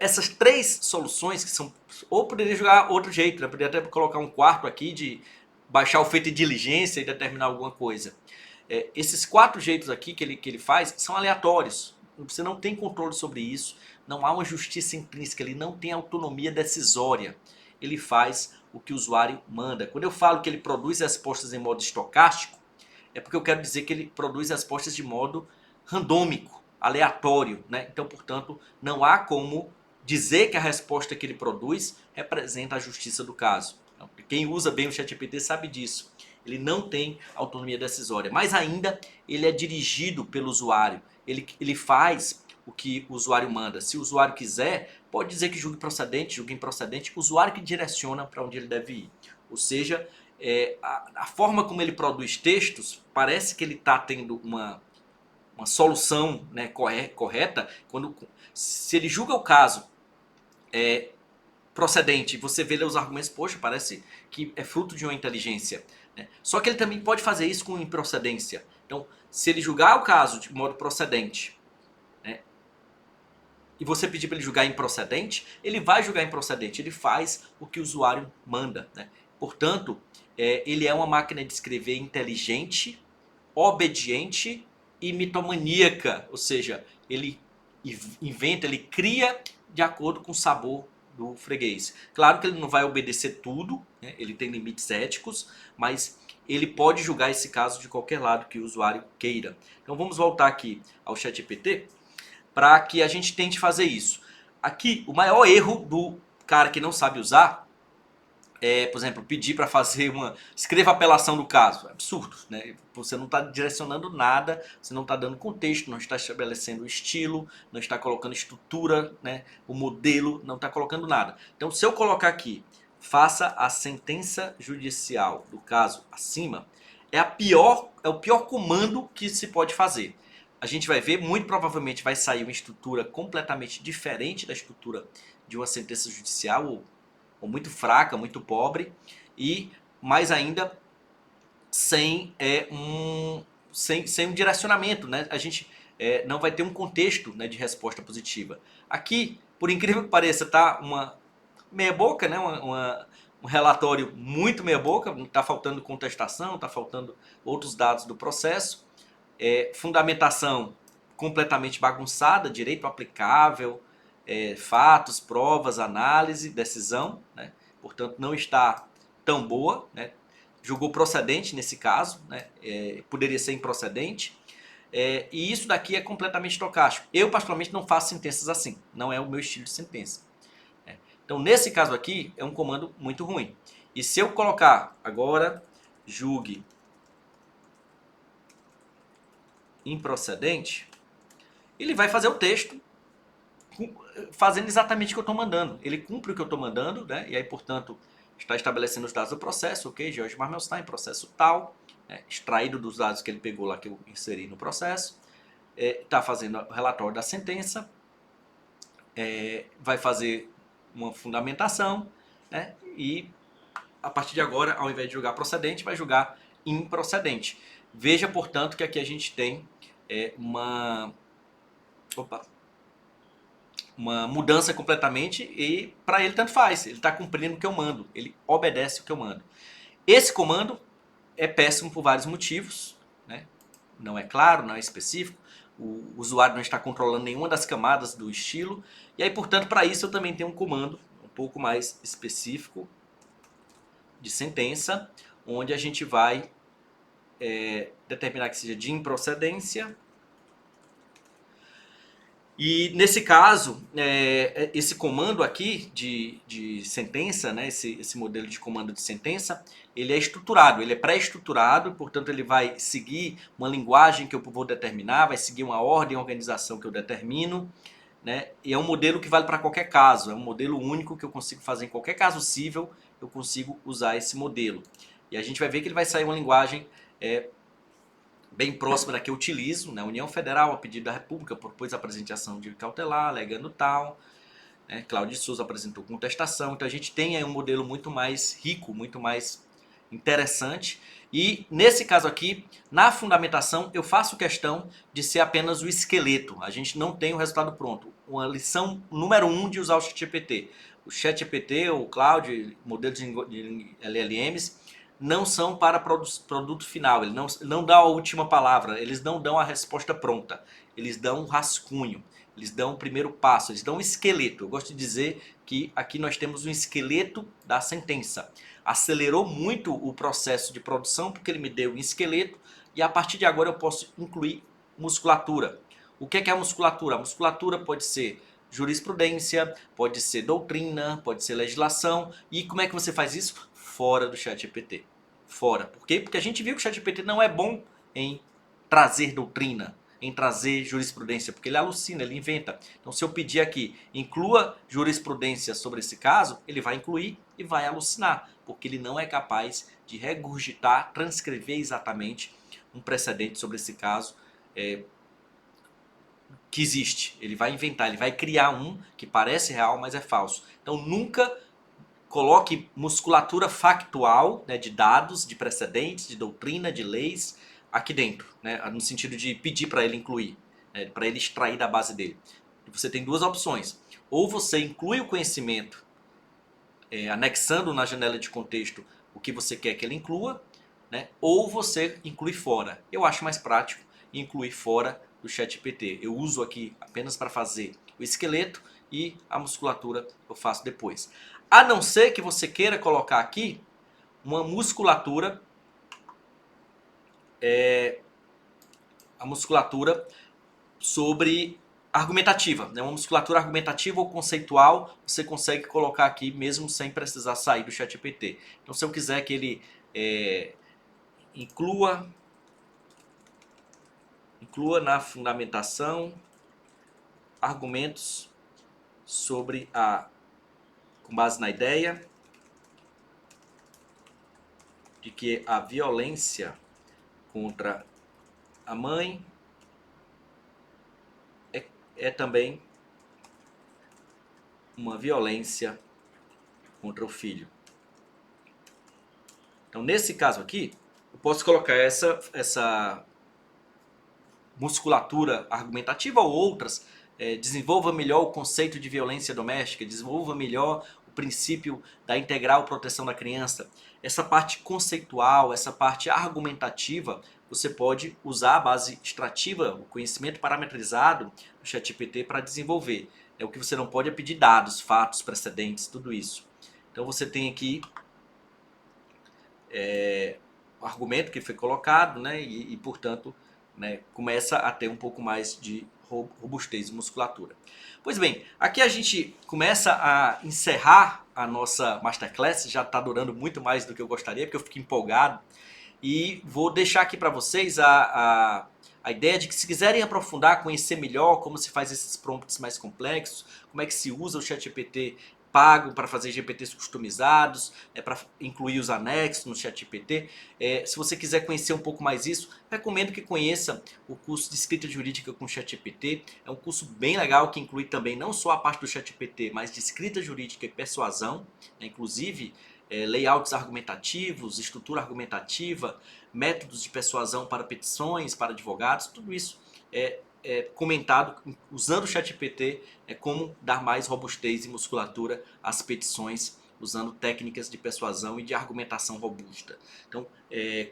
essas 3 soluções que são... Ou poderia jogar outro jeito, né? Poderia até colocar um quarto aqui de baixar o feito de diligência e determinar alguma coisa. Esses 4 jeitos aqui que ele faz são aleatórios. Você não tem controle sobre isso. Não há uma justiça intrínseca. Ele não tem autonomia decisória. Ele faz o que o usuário manda. Quando eu falo que ele produz respostas em modo estocástico, é porque eu quero dizer que ele produz respostas de modo randômico, aleatório, né? Então, portanto, não há como dizer que a resposta que ele produz representa a justiça do caso. Então, quem usa bem o ChatGPT sabe disso. Ele não tem autonomia decisória, mas ainda ele é dirigido pelo usuário. Ele faz o que o usuário manda. Se o usuário quiser, pode dizer que julgue procedente, julgue improcedente, o usuário que direciona para onde ele deve ir. Ou seja, a forma como ele produz textos, parece que ele está tendo uma solução, né, correta, se ele julga o caso procedente, você vê os argumentos, poxa, parece que é fruto de uma inteligência. Né? Só que ele também pode fazer isso com improcedência. Então, se ele julgar o caso de modo procedente, né, e você pedir para ele julgar improcedente, ele vai julgar improcedente, ele faz o que o usuário manda. Né? Portanto, ele é uma máquina de escrever inteligente, obediente e mitomaníaca, ou seja, ele inventa, ele cria de acordo com o sabor do freguês. Claro que ele não vai obedecer tudo, né? Ele tem limites éticos, mas ele pode julgar esse caso de qualquer lado que o usuário queira. Então vamos voltar aqui ao ChatGPT para que a gente tente fazer isso. Aqui, o maior erro do cara que não sabe usar por exemplo, pedir para fazer escreva a apelação do caso. É absurdo, né? Você não está direcionando nada, você não está dando contexto, não está estabelecendo o estilo, não está colocando estrutura, né? O modelo, não está colocando nada. Então, se eu colocar aqui, faça a sentença judicial do caso acima, é o pior comando que se pode fazer. A gente vai ver, muito provavelmente vai sair uma estrutura completamente diferente da estrutura de uma sentença judicial, ou muito fraca, muito pobre, e mais ainda sem um direcionamento, né? A gente não vai ter um contexto, né, de resposta positiva. Aqui, por incrível que pareça, está uma meia boca, né? Um relatório muito meia boca, está faltando contestação, está faltando outros dados do processo, fundamentação completamente bagunçada, direito aplicável, fatos, provas, análise, decisão, né? Portanto não está tão boa, né? Julgou procedente nesse caso, né? Poderia ser improcedente, e isso daqui é completamente estocástico. Eu particularmente não faço sentenças assim, não é o meu estilo de sentença. Né? Então nesse caso aqui é um comando muito ruim. E se eu colocar agora julgue improcedente, ele vai fazer o texto fazendo exatamente o que eu estou mandando. Ele cumpre o que eu estou mandando, né? E aí, portanto, está estabelecendo os dados do processo, ok? George Marmelstein, processo tal, extraído dos dados que ele pegou lá, que eu inseri no processo, está fazendo o relatório da sentença, vai fazer uma fundamentação, né? E a partir de agora, ao invés de julgar procedente, vai julgar improcedente. Veja, portanto, que aqui a gente tem uma mudança completamente e para ele tanto faz. Ele está cumprindo o que eu mando, ele obedece o que eu mando. Esse comando é péssimo por vários motivos, né? Não é claro, não é específico, o usuário não está controlando nenhuma das camadas do estilo, e aí, portanto, para isso eu também tenho um comando um pouco mais específico de sentença, onde a gente vai determinar que seja de improcedência. E nesse caso, esse comando aqui de sentença, né, esse modelo de comando de sentença, ele é estruturado, ele é pré-estruturado, portanto ele vai seguir uma linguagem que eu vou determinar, vai seguir uma ordem, organização que eu determino, né, e é um modelo que vale para qualquer caso, é um modelo único que eu consigo fazer em qualquer caso cível, eu consigo usar esse modelo. E a gente vai ver que ele vai sair uma linguagem bem próxima da que eu utilizo, né? União Federal, a pedido da República, propôs a apresentação de cautelar, alegando tal, né? Cláudio de Souza apresentou contestação, então a gente tem aí um modelo muito mais rico, muito mais interessante, e nesse caso aqui, na fundamentação, eu faço questão de ser apenas o esqueleto, a gente não tem o resultado pronto. Uma lição número 1 de usar o ChatGPT. O ChatGPT, o Cloud, modelos de LLMs, não são para produto final, ele não dá a última palavra, eles não dão a resposta pronta, eles dão um rascunho, eles dão o primeiro passo, eles dão um esqueleto. Eu gosto de dizer que aqui nós temos um esqueleto da sentença. Acelerou muito o processo de produção porque ele me deu um esqueleto e a partir de agora eu posso incluir musculatura. O que é a musculatura? A musculatura pode ser jurisprudência, pode ser doutrina, pode ser legislação. E como é que você faz isso? Fora do ChatGPT. Fora. Por quê? Porque a gente viu que o ChatGPT não é bom em trazer doutrina, em trazer jurisprudência, porque ele alucina, ele inventa. Então, se eu pedir aqui, inclua jurisprudência sobre esse caso, ele vai incluir e vai alucinar, porque ele não é capaz de regurgitar, transcrever exatamente um precedente sobre esse caso que existe. Ele vai inventar, ele vai criar um que parece real, mas é falso. Então, nunca coloque musculatura factual, né, de dados, de precedentes, de doutrina, de leis, aqui dentro, né, no sentido de pedir para ele incluir, né, para ele extrair da base dele. Você tem duas opções. Ou você inclui o conhecimento, anexando na janela de contexto o que você quer que ele inclua, né, ou você inclui fora. Eu acho mais prático incluir fora do ChatGPT. Eu uso aqui apenas para fazer o esqueleto e a musculatura eu faço depois. A não ser que você queira colocar aqui uma musculatura, a musculatura sobre argumentativa, né? Uma musculatura argumentativa ou conceitual, você consegue colocar aqui mesmo sem precisar sair do ChatGPT. Então, se eu quiser que ele inclua na fundamentação argumentos sobre com base na ideia de que a violência contra a mãe é também uma violência contra o filho. Então, nesse caso aqui, eu posso colocar essa musculatura argumentativa ou outras. Desenvolva melhor o conceito de violência doméstica, desenvolva melhor o princípio da integral proteção da criança. Essa parte conceitual, essa parte argumentativa, você pode usar a base extrativa, o conhecimento parametrizado do ChatGPT para desenvolver. O que você não pode é pedir dados, fatos, precedentes, tudo isso. Então você tem aqui o argumento que foi colocado, né, e portanto, né, começa a ter um pouco mais de robustez e musculatura. Pois bem, aqui a gente começa a encerrar a nossa Masterclass, já está durando muito mais do que eu gostaria, porque eu fico empolgado, e vou deixar aqui para vocês a ideia de que se quiserem aprofundar, conhecer melhor como se faz esses prompts mais complexos, como é que se usa o ChatGPT pago para fazer GPTs customizados, para incluir os anexos no ChatGPT. Se você quiser conhecer um pouco mais isso, recomendo que conheça o curso de escrita jurídica com ChatGPT. É um curso bem legal que inclui também não só a parte do ChatGPT, mas de escrita jurídica e persuasão, né? Inclusive layouts argumentativos, estrutura argumentativa, métodos de persuasão para petições, para advogados, tudo isso é comentado usando o ChatGPT, como dar mais robustez e musculatura às petições usando técnicas de persuasão e de argumentação robusta. Então,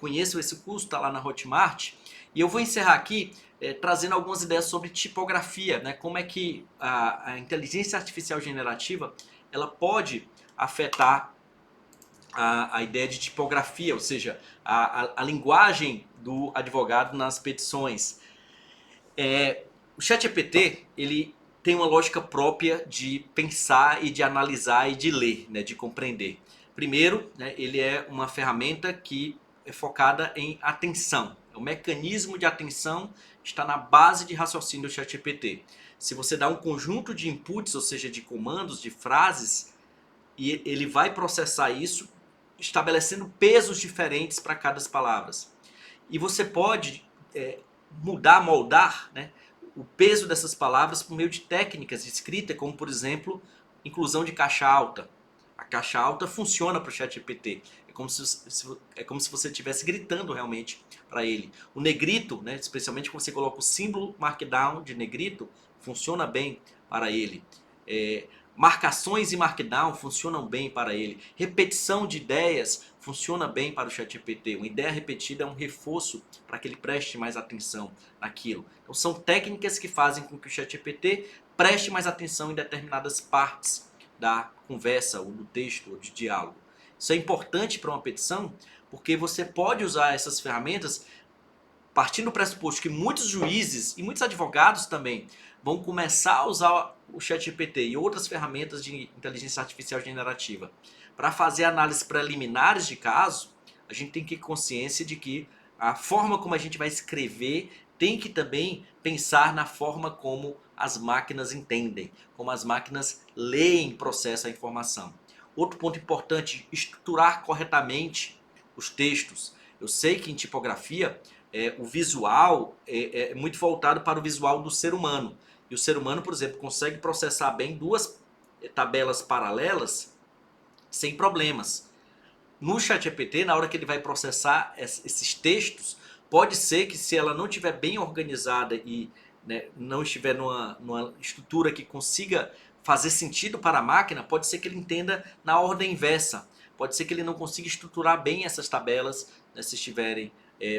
conheçam esse curso, está lá na Hotmart. E eu vou encerrar aqui trazendo algumas ideias sobre tipografia, né? Como é que a inteligência artificial generativa ela pode afetar a ideia de tipografia, ou seja, a linguagem do advogado nas petições. O ChatGPT, ele tem uma lógica própria de pensar e de analisar e de ler, né, de compreender. Primeiro, né, ele é uma ferramenta que é focada em atenção. O mecanismo de atenção está na base de raciocínio do ChatGPT. Se você dá um conjunto de inputs, ou seja, de comandos, de frases, e ele vai processar isso, estabelecendo pesos diferentes para cada palavra. E você pode mudar, moldar, né, o peso dessas palavras por meio de técnicas de escrita, como por exemplo, inclusão de caixa alta. A caixa alta funciona para o ChatGPT. É como se você estivesse gritando realmente para ele. O negrito, né, especialmente quando você coloca o símbolo markdown de negrito, funciona bem para ele. Marcações e markdown funcionam bem para ele. Repetição de ideias funciona bem para o ChatGPT. Uma ideia repetida é um reforço para que ele preste mais atenção naquilo. Então são técnicas que fazem com que o ChatGPT preste mais atenção em determinadas partes da conversa, ou do texto, ou de diálogo. Isso é importante para uma petição, porque você pode usar essas ferramentas partindo do pressuposto que muitos juízes e muitos advogados também vão começar a usar o ChatGPT e outras ferramentas de inteligência artificial generativa para fazer análises preliminares de caso. A gente tem que ter consciência de que a forma como a gente vai escrever tem que também pensar na forma como as máquinas entendem, como as máquinas leem e processam a informação. Outro ponto importante, estruturar corretamente os textos. Eu sei que em tipografia o visual é muito voltado para o visual do ser humano. E o ser humano, por exemplo, consegue processar bem duas tabelas paralelas sem problemas. No ChatGPT, na hora que ele vai processar esses textos, pode ser que se ela não estiver bem organizada e, né, não estiver numa estrutura que consiga fazer sentido para a máquina, pode ser que ele entenda na ordem inversa. Pode ser que ele não consiga estruturar bem essas tabelas, né, se estiverem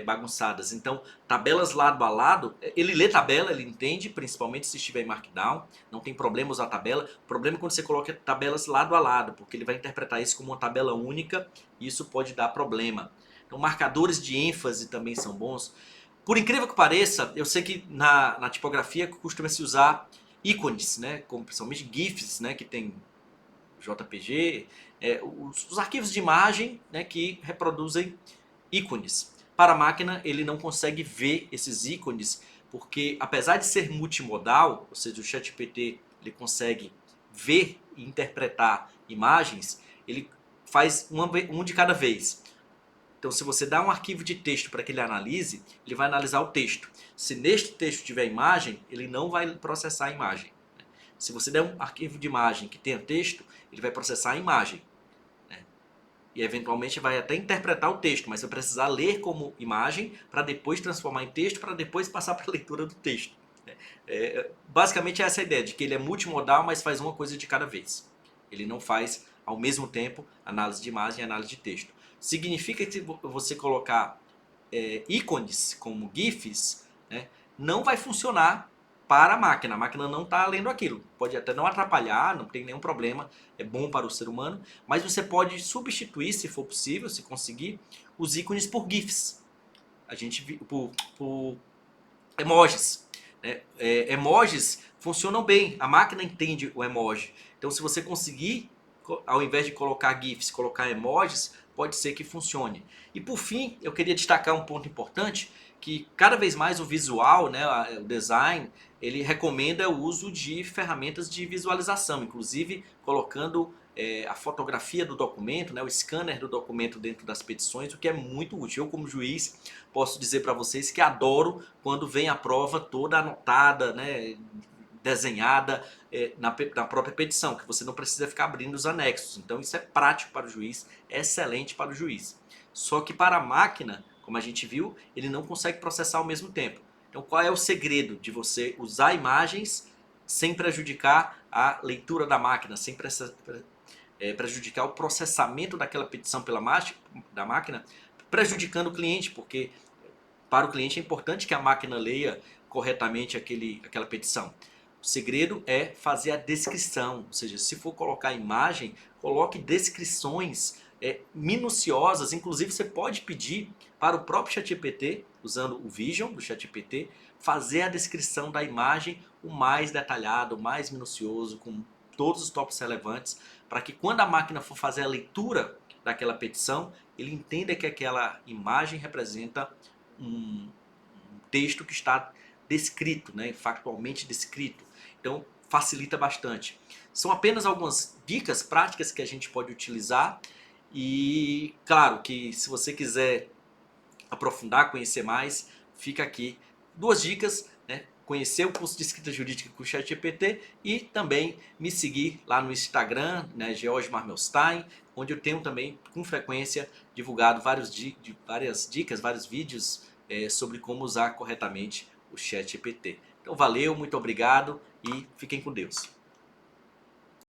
bagunçadas. Então, tabelas lado a lado, ele lê tabela, ele entende, principalmente se estiver em Markdown, não tem problema usar tabela. O problema é quando você coloca tabelas lado a lado, porque ele vai interpretar isso como uma tabela única e isso pode dar problema. Então, marcadores de ênfase também são bons. Por incrível que pareça, eu sei que na tipografia costuma-se usar ícones, né, como principalmente GIFs, né, que tem JPG, os arquivos de imagem, né, que reproduzem ícones. Para a máquina, ele não consegue ver esses ícones, porque apesar de ser multimodal, ou seja, o ChatGPT ele consegue ver e interpretar imagens, ele faz um de cada vez. Então, se você dá um arquivo de texto para que ele analise, ele vai analisar o texto. Se neste texto tiver imagem, ele não vai processar a imagem. Se você der um arquivo de imagem que tenha texto, ele vai processar a imagem. E eventualmente vai até interpretar o texto, mas vai precisar ler como imagem para depois transformar em texto, para depois passar para a leitura do texto. Basicamente essa é a ideia, de que ele é multimodal, mas faz uma coisa de cada vez. Ele não faz ao mesmo tempo análise de imagem e análise de texto. Significa que se você colocar ícones como GIFs, né, não vai funcionar para a máquina não está lendo aquilo. Pode até não atrapalhar, não tem nenhum problema, é bom para o ser humano, mas você pode substituir, se for possível, se conseguir, os ícones por GIFs. A gente por emojis. Né? Emojis funcionam bem, a máquina entende o emoji. Então, se você conseguir, ao invés de colocar GIFs, colocar emojis, pode ser que funcione. E por fim, eu queria destacar um ponto importante, que cada vez mais o visual, né, o design, ele recomenda o uso de ferramentas de visualização, inclusive colocando a fotografia do documento, né, o scanner do documento dentro das petições, o que é muito útil. Eu, como juiz, posso dizer para vocês que adoro quando vem a prova toda anotada, né, desenhada na própria petição, que você não precisa ficar abrindo os anexos. Então isso é prático para o juiz, é excelente para o juiz. Só que para a máquina, como a gente viu, ele não consegue processar ao mesmo tempo. Então qual é o segredo de você usar imagens sem prejudicar a leitura da máquina, sem prejudicar o processamento daquela petição da máquina, prejudicando o cliente, porque para o cliente é importante que a máquina leia corretamente aquela petição. O segredo é fazer a descrição, ou seja, se for colocar imagem, coloque descrições minuciosas. Inclusive você pode pedir para o próprio ChatGPT, usando o Vision do ChatGPT, fazer a descrição da imagem o mais detalhado, o mais minucioso, com todos os tópicos relevantes, para que quando a máquina for fazer a leitura daquela petição, ele entenda que aquela imagem representa um texto que está descrito, né, factualmente descrito. Então facilita bastante. São apenas algumas dicas práticas que a gente pode utilizar e claro que se você quiser aprofundar, conhecer mais, fica aqui duas dicas, né? Conhecer o curso de escrita jurídica com o ChatGPT e também me seguir lá no Instagram, né, George Marmelstein, onde eu tenho também com frequência divulgado várias dicas, vários vídeos sobre como usar corretamente o ChatGPT. Então valeu, muito obrigado e fiquem com Deus.